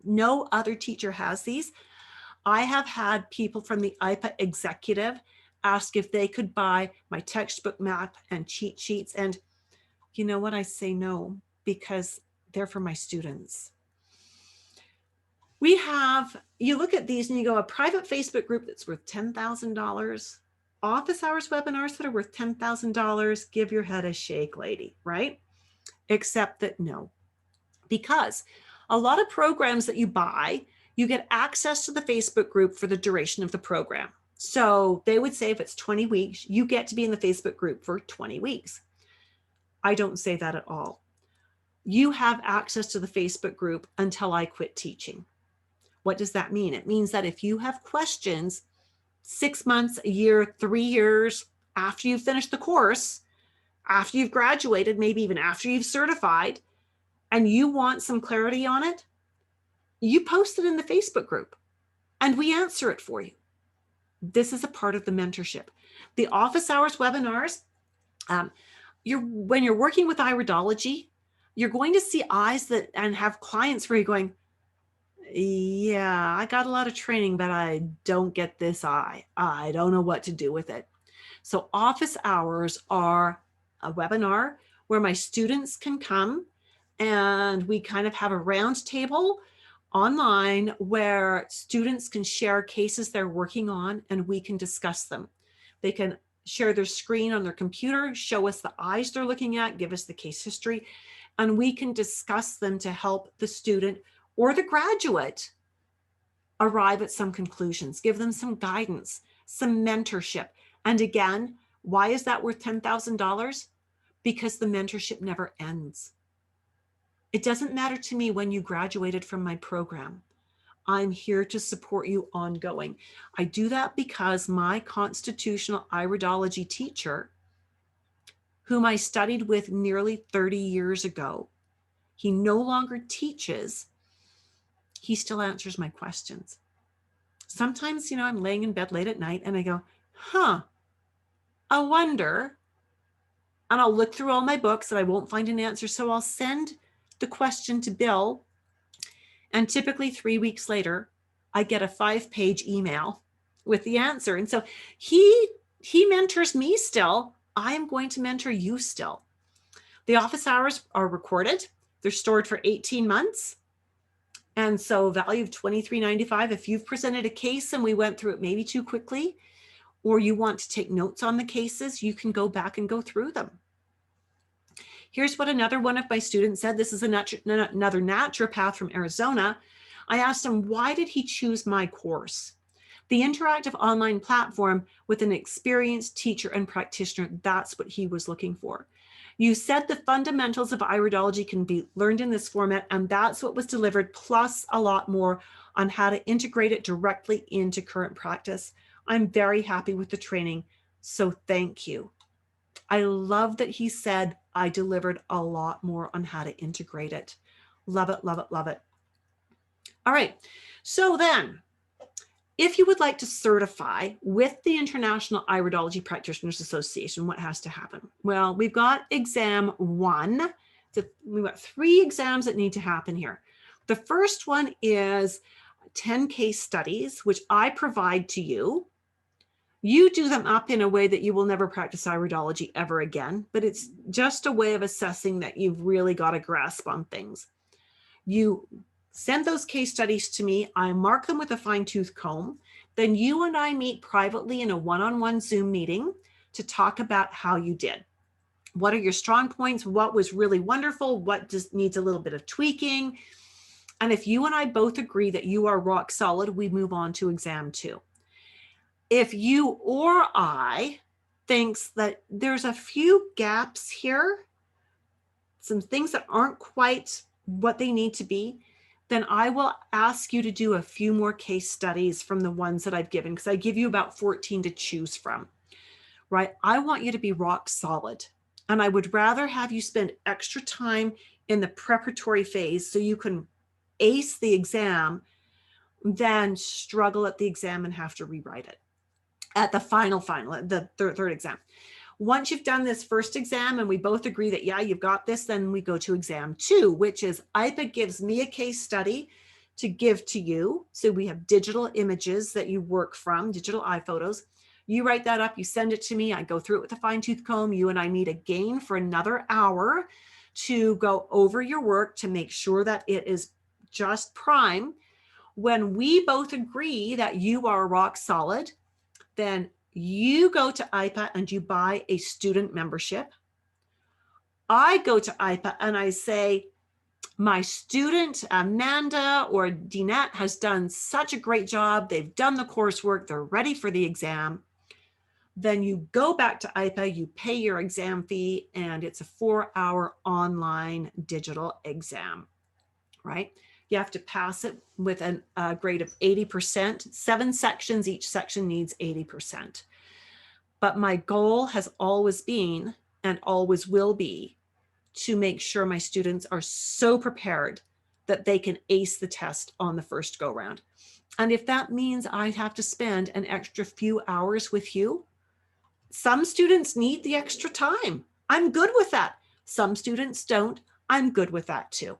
No other teacher has these. I have had people from the IPA executive ask if they could buy my textbook map and cheat sheets. And you know what? I say no, because they're for my students. We have, you look at these and you go, a private Facebook group that's worth $10,000, office hours webinars that are worth $10,000, give your head a shake, lady, right? Except that no, because a lot of programs that you buy, you get access to the Facebook group for the duration of the program. So they would say if it's 20 weeks, you get to be in the Facebook group for 20 weeks. I don't say that at all. You have access to the Facebook group until I quit teaching. What does that mean? It means that if you have questions 6 months, a year, 3 years after you've finished the course, after you've graduated, maybe even after you've certified, and you want some clarity on it, you post it in the Facebook group and we answer it for you. This is a part of the mentorship. The office hours webinars, when you're working with iridology, you're going to see eyes that and have clients where you're going, yeah, I got a lot of training, but I don't get this eye. I don't know what to do with it. So office hours are a webinar where my students can come and we kind of have a round table online where students can share cases they're working on and we can discuss them. They can share their screen on their computer, show us the eyes they're looking at, give us the case history, and we can discuss them to help the student or the graduate arrive at some conclusions, give them some guidance, some mentorship. And again, why is that worth $10,000? Because the mentorship never ends. It doesn't matter to me when you graduated from my program. I'm here to support you ongoing. I do that because my constitutional iridology teacher, whom I studied with nearly 30 years ago, he no longer teaches. He still answers my questions. Sometimes, I'm laying in bed late at night and I go, I wonder, and I'll look through all my books and I won't find an answer. So I'll send the question to Bill. And typically 3 weeks later, I get a 5-page email with the answer. And so he he mentors me still. I am going to mentor you still. The office hours are recorded. They're stored for 18 months. And so value of $23.95. If you've presented a case and we went through it maybe too quickly, or you want to take notes on the cases, you can go back and go through them. Here's what another one of my students said. This is another naturopath from Arizona. I asked him, why did he choose my course? The interactive online platform with an experienced teacher and practitioner, that's what he was looking for. You said the fundamentals of iridology can be learned in this format, and that's what was delivered, plus a lot more on how to integrate it directly into current practice. I'm very happy with the training, so thank you. I love that he said I delivered a lot more on how to integrate it. Love it, love it, love it. All right, so then, if you would like to certify with the International Iridology Practitioners Association, what has to happen? Well, we've got exam 1. We've got 3 exams that need to happen here. The first one is 10 case studies, which I provide to you. You do them up in a way that you will never practice iridology ever again, but it's just a way of assessing that you've really got a grasp on things. You send those case studies to me. I mark them with a fine-tooth comb. Then you and I meet privately in a one-on-one Zoom meeting to talk about how you did. What are your strong points? What was really wonderful? What just needs a little bit of tweaking? And if you and I both agree that you are rock solid, we move on to exam 2. If you or I thinks that there's a few gaps here, some things that aren't quite what they need to be, then I will ask you to do a few more case studies from the ones that I've given, because I give you about 14 to choose from, right? I want you to be rock solid. And I would rather have you spend extra time in the preparatory phase so you can ace the exam than struggle at the exam and have to rewrite it at the final, the third exam. Once you've done this first exam and we both agree that, yeah, you've got this, then we go to exam 2, which is IPA gives me a case study to give to you. So we have digital images that you work from, digital iPhotos. You write that up, you send it to me. I go through it with a fine-tooth comb. You and I meet again for another hour to go over your work to make sure that it is just prime. When we both agree that you are rock solid, then you go to IPA and you buy a student membership. I go to IPA and I say, my student, Amanda or Dinette, has done such a great job. They've done the coursework. They're ready for the exam. Then you go back to IPA, you pay your exam fee, and it's a 4-hour online digital exam, right? You have to pass it with a grade of 80%, 7 sections, each section needs 80%. But my goal has always been, and always will be, to make sure my students are so prepared that they can ace the test on the first go round. And if that means I have to spend an extra few hours with you, some students need the extra time. I'm good with that. Some students don't. I'm good with that too.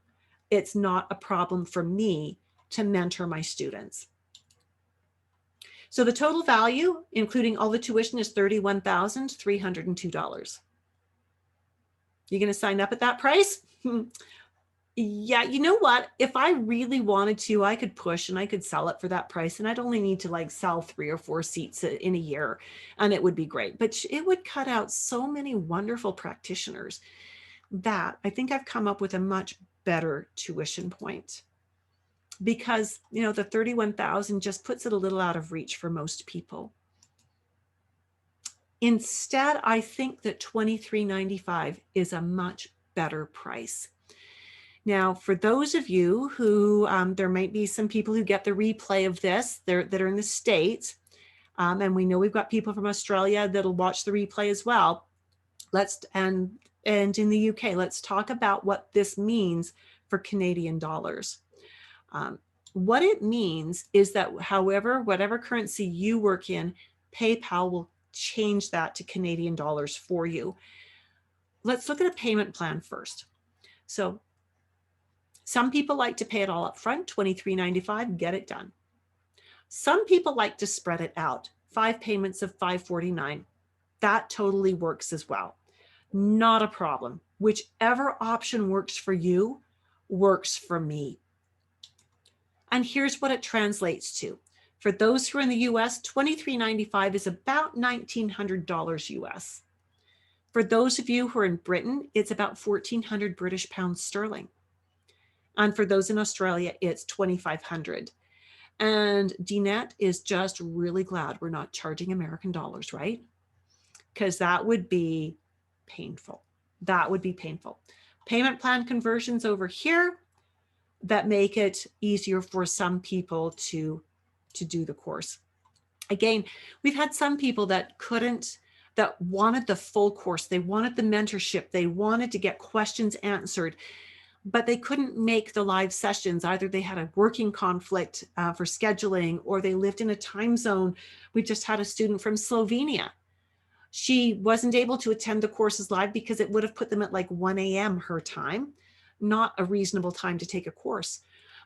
It's not a problem for me to mentor my students. So the total value, including all the tuition, is $31,302. You going to sign up at that price? Yeah, you know what? If I really wanted to, I could push and I could sell it for that price, and I'd only need to like sell 3 or 4 seats in a year, and it would be great. But it would cut out so many wonderful practitioners that I think I've come up with a much better tuition point, because, you know, the 31,000 just puts it a little out of reach for most people. Instead, I think that $23.95 is a much better price. Now, for those of you who, there might be some people who get the replay of this that are in the States, and we know we've got people from Australia that'll watch the replay as well. And in the UK, let's talk about what this means for Canadian dollars. What it means is that whatever currency you work in, PayPal will change that to Canadian dollars for you. Let's look at a payment plan first. So some people like to pay it all up front, $23.95, get it done. Some people like to spread it out, 5 payments of $5.49. that totally works as well. Not a problem. Whichever option works for you works for me. And here's what it translates to. For those who are in the US, $23.95 is about $1,900 US. For those of you who are in Britain, it's about 1,400 British pounds sterling. And for those in Australia, it's 2,500. And DNet is just really glad we're not charging American dollars, right? Because that would be painful. That would be painful. Payment plan conversions over here that make it easier for some people to do the course. Again, we've had some people that wanted the full course. They wanted the mentorship. They wanted to get questions answered, but they couldn't make the live sessions. Either they had a working conflict for scheduling, or they lived in a time zone. We just had a student from Slovenia. She wasn't able to attend the courses live because it would have put them at like 1 a.m. her time, not a reasonable time to take a course.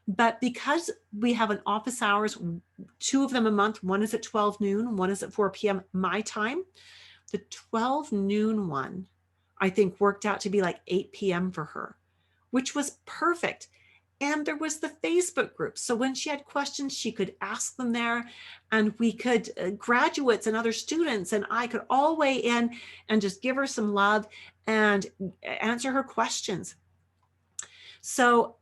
But because we have an office hours, 2 of them a month, one is at 12 noon, one is at 4 p.m. my time, the 12 noon one, I think worked out to be like 8 p.m. for her, which was perfect. And there was the Facebook group. So when she had questions, she could ask them there, and we could, graduates and other students, and I could all weigh in and just give her some love and answer her questions. So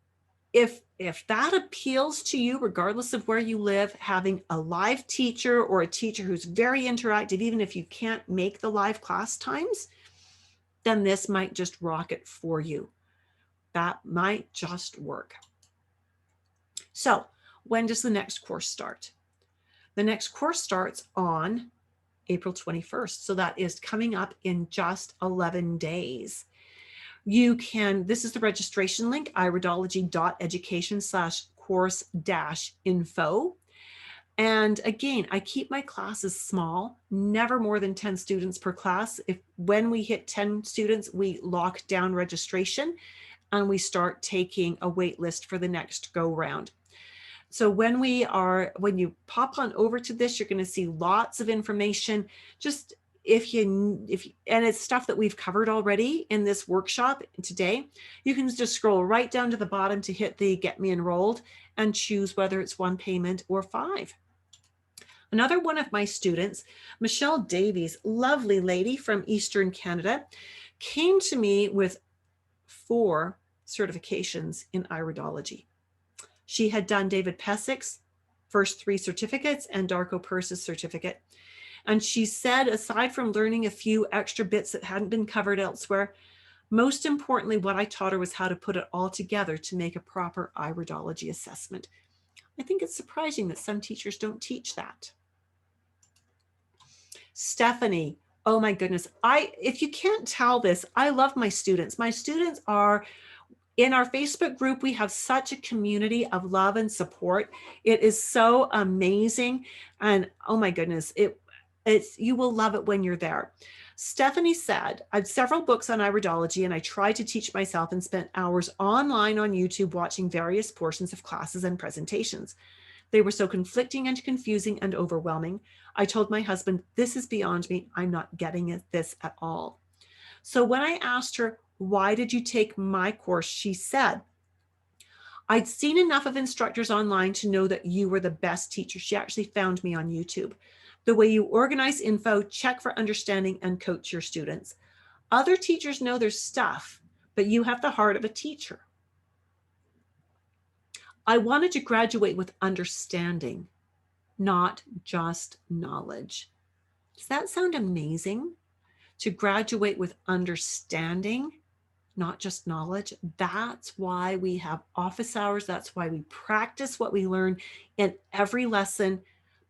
if that appeals to you, regardless of where you live, having a live teacher or a teacher who's very interactive, even if you can't make the live class times, then this might just rock it for you. That might just work. So when does the next course start? The next course starts on April 21st. So that is coming up in just 11 days. This is the registration link, iridology.education/course-info. And again, I keep my classes small, never more than 10 students per class. When we hit 10 students, we lock down registration and we start taking a wait list for the next go round. So when you pop on over to this, you're going to see lots of information. Just and it's stuff that we've covered already in this workshop today. You can just scroll right down to the bottom to hit the Get Me Enrolled and choose whether it's 1 payment or 5. Another one of my students, Michelle Davies, lovely lady from Eastern Canada, came to me with 4 certifications in iridology. She had done David Pesick's first 3 certificates and Darko Purse's certificate. And she said, aside from learning a few extra bits that hadn't been covered elsewhere, most importantly, what I taught her was how to put it all together to make a proper iridology assessment. I think it's surprising that some teachers don't teach that. Stephanie, oh my goodness. If you can't tell this, I love my students. My students are in our Facebook group. We have such a community of love and support. It is so amazing. And oh my goodness, you will love it when you're there. Stephanie said, I have several books on iridology and I tried to teach myself and spent hours online on YouTube watching various portions of classes and presentations. They were so conflicting and confusing and overwhelming. I told my husband, this is beyond me. I'm not getting this at all. So when I asked her, why did you take my course? She said, I'd seen enough of instructors online to know that you were the best teacher. She actually found me on YouTube. The way you organize info, check for understanding, and coach your students. Other teachers know their stuff, but you have the heart of a teacher. I wanted to graduate with understanding, not just knowledge. Does that sound amazing? To graduate with understanding, not just knowledge. That's why we have office hours. That's why we practice what we learn in every lesson,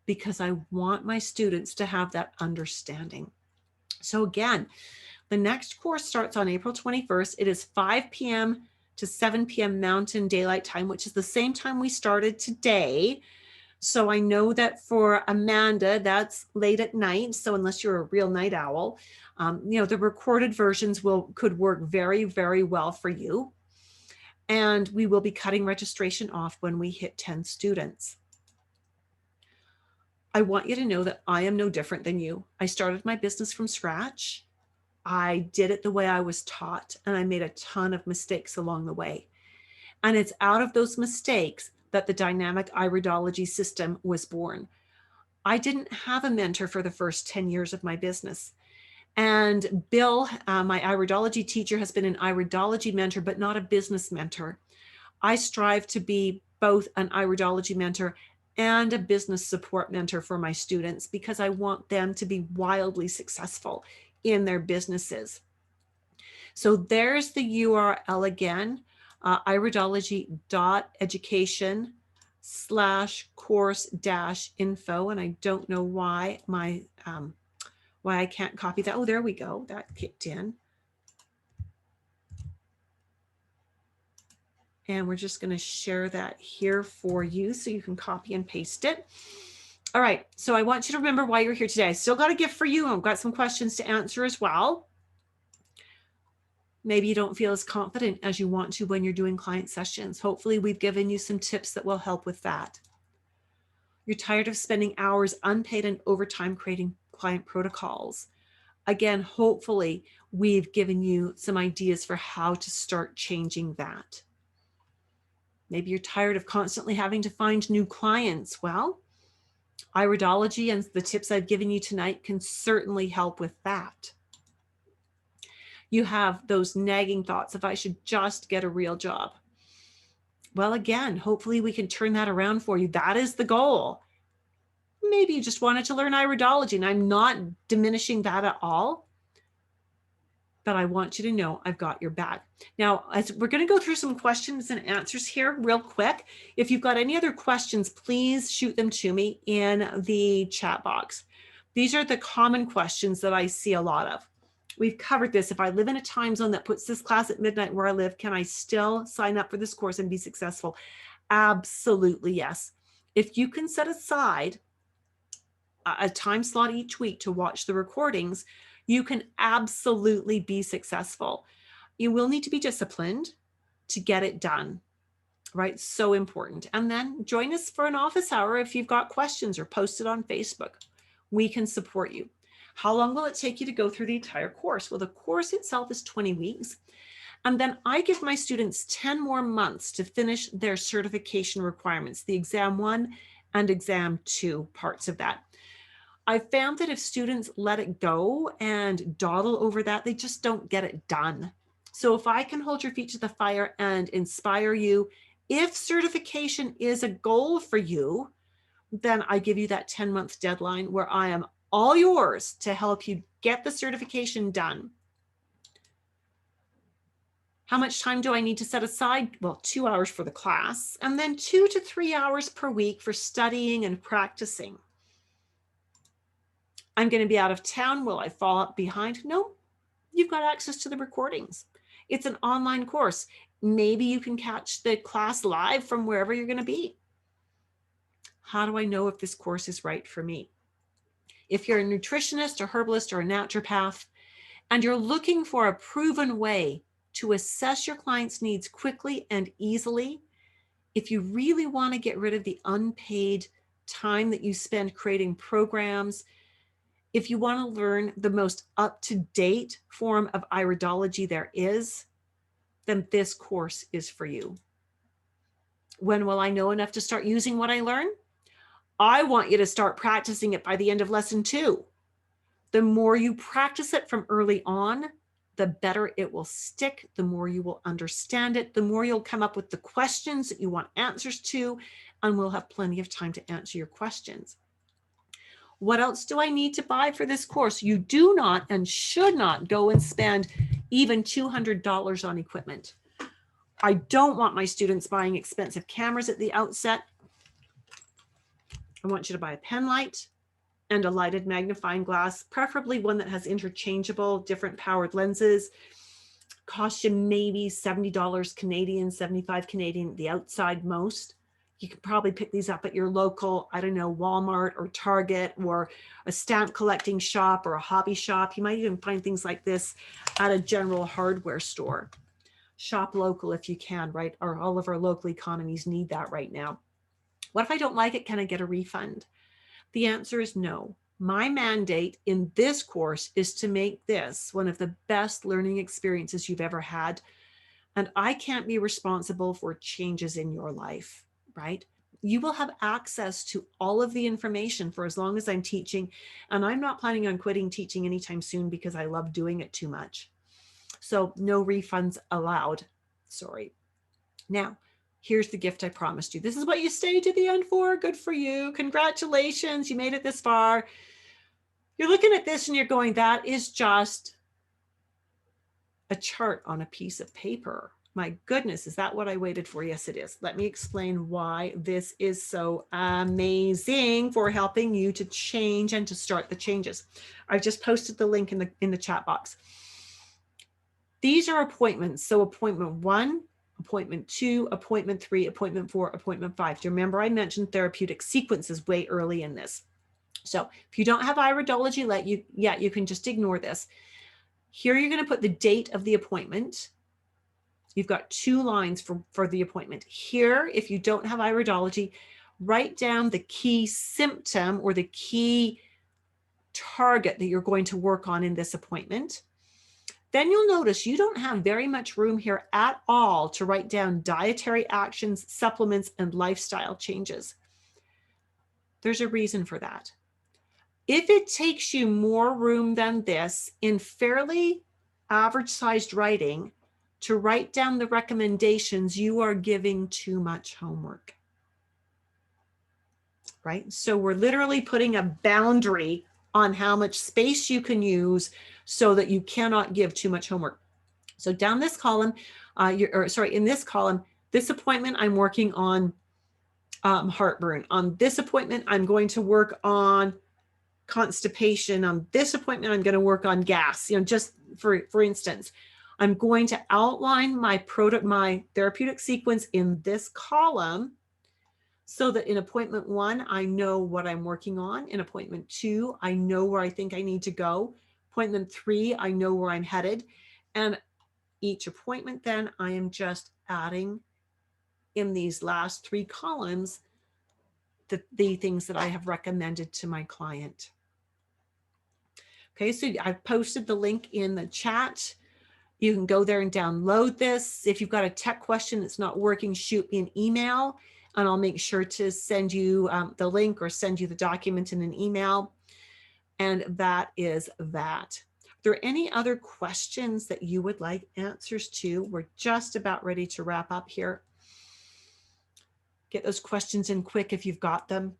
because I want my students to have that understanding. So again, the next course starts on April 21st. It is 5 p.m. to 7 p.m. Mountain Daylight Time, which is the same time we started today. So I know that for Amanda, that's late at night. So unless you're a real night owl, the recorded versions could work very, very well for you. And we will be cutting registration off when we hit 10 students. I want you to know that I am no different than you. I started my business from scratch. I did it the way I was taught, and I made a ton of mistakes along the way. And it's out of those mistakes that the dynamic iridology system was born. I didn't have a mentor for the first 10 years of my business. And Bill, my iridology teacher, has been an iridology mentor, but not a business mentor. I strive to be both an iridology mentor and a business support mentor for my students because I want them to be wildly successful in their businesses. So there's the URL again, iridology.education/course-info. And I don't know why why I can't copy that. Oh, there we go. That kicked in. And we're just going to share that here for you so you can copy and paste it. All right. So I want you to remember why you're here today. I still got a gift for you. I've got some questions to answer as well. Maybe you don't feel as confident as you want to when you're doing client sessions. Hopefully we've given you some tips that will help with that. You're tired of spending hours unpaid and overtime creating client protocols. Again, hopefully we've given you some ideas for how to start changing that. Maybe you're tired of constantly having to find new clients. Well, iridology and the tips I've given you tonight can certainly help with that. You have those nagging thoughts if I should just get a real job. Well, again, hopefully we can turn that around for you. That is the goal. Maybe you just wanted to learn iridology, and I'm not diminishing that at all. But I want you to know I've got your back. Now, as we're going to go through some questions and answers here real quick. If you've got any other questions, please shoot them to me in the chat box. These are the common questions that I see a lot of. We've covered this. If I live in a time zone that puts this class at midnight where I live, can I still sign up for this course and be successful? Absolutely, yes. If you can set aside a time slot each week to watch the recordings, you can absolutely be successful. You will need to be disciplined to get it done, right? So important. And then join us for an office hour if you've got questions, or post it on Facebook. We can support you. How long will it take you to go through the entire course? Well, the course itself is 20 weeks. And then I give my students 10 more months to finish their certification requirements, the exam 1 and exam 2 parts of that. I found that if students let it go and dawdle over that, they just don't get it done. So if I can hold your feet to the fire and inspire you, if certification is a goal for you, then I give you that 10-month deadline where I am all yours to help you get the certification done. How much time do I need to set aside? Well, 2 hours for the class, and then 2 to 3 hours per week for studying and practicing. I'm going to be out of town. Will I fall behind? No, you've got access to the recordings. It's an online course. Maybe you can catch the class live from wherever you're going to be. How do I know if this course is right for me? If you're a nutritionist, a herbalist, or a naturopath, and you're looking for a proven way to assess your client's needs quickly and easily, if you really want to get rid of the unpaid time that you spend creating programs, if you want to learn the most up-to-date form of iridology there is, then this course is for you. When will I know enough to start using what I learn? I want you to start practicing it by the end of lesson 2. The more you practice it from early on, the better it will stick, the more you will understand it, the more you'll come up with the questions that you want answers to, and we'll have plenty of time to answer your questions. What else do I need to buy for this course? You do not and should not go and spend even $200 on equipment. I don't want my students buying expensive cameras at the outset. I want you to buy a pen light and a lighted magnifying glass, preferably one that has interchangeable different powered lenses. Cost you maybe $70 Canadian, 75 Canadian, the outside most. You can probably pick these up at your local, I don't know, Walmart or Target or a stamp collecting shop or a hobby shop. You might even find things like this at a general hardware store. Shop local if you can, right? Or all of our local economies need that right now. What if I don't like it? Can I get a refund? The answer is no. My mandate in this course is to make this one of the best learning experiences you've ever had. And I can't be responsible for changes in your life, right? You will have access to all of the information for as long as I'm teaching. And I'm not planning on quitting teaching anytime soon because I love doing it too much. So no refunds allowed. Sorry. Now, here's the gift I promised you. This is what you stayed to the end for. Good for you. Congratulations. You made it this far. You're looking at this and you're going, that is just a chart on a piece of paper. My goodness, is that what I waited for? Yes, it is. Let me explain why this is so amazing for helping you to change and to start the changes. I've just posted the link in the chat box. These are appointments. So appointment 1, appointment 2, appointment 3, appointment 4, appointment 5. Do you remember I mentioned therapeutic sequences way early in this? So if you don't have iridology, you can just ignore this. Here you're going to put the date of the appointment. You've got 2 lines for the appointment. Here, if you don't have iridology, write down the key symptom or the key target that you're going to work on in this appointment. Then you'll notice you don't have very much room here at all to write down dietary actions, supplements, and lifestyle changes. There's a reason for that. If it takes you more room than this in fairly average sized writing to write down the recommendations, you are giving too much homework, right? So we're literally putting a boundary on how much space you can use so that you cannot give too much homework. So down this column, in this column, this appointment, I'm working on heartburn. On this appointment, I'm going to work on constipation. On this appointment, I'm going to work on gas. Just for instance, I'm going to outline my therapeutic sequence in this column so that in appointment 1, I know what I'm working on. In appointment 2, I know where I think I need to go. Appointment 3, I know where I'm headed. And each appointment, then I am just adding in these last 3 columns the things that I have recommended to my client. Okay, so I've posted the link in the chat. You can go there and download this. If you've got a tech question that's not working, shoot me an email and I'll make sure to send you the link or send you the document in an email. And that is that. Are there any other questions that you would like answers to? We're just about ready to wrap up here. Get those questions in quick if you've got them.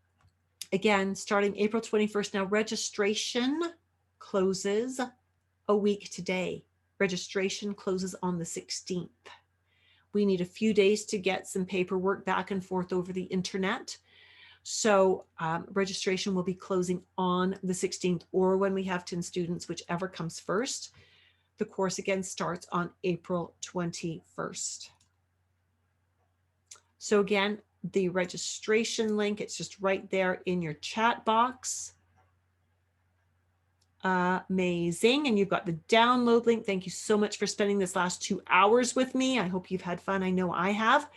Again, starting April 21st. Now, registration closes a week today. Registration closes on the 16th. We need a few days to get some paperwork back and forth over the internet. So registration will be closing on the 16th or when we have 10 students, whichever comes first. The course again starts on April 21st. So again, the registration link, it's just right there in your chat box. Amazing. And you've got the download link. Thank you so much for spending this last 2 hours with me. I hope you've had fun. I know I have.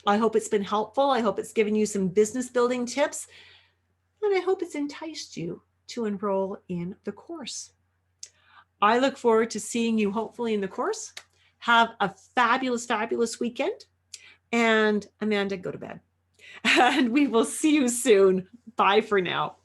I hope it's been helpful. I hope it's given you some business building tips. And I hope it's enticed you to enroll in the course. I look forward to seeing you hopefully in the course. Have a fabulous, fabulous weekend. And Amanda, go to bed. And we will see you soon. Bye for now.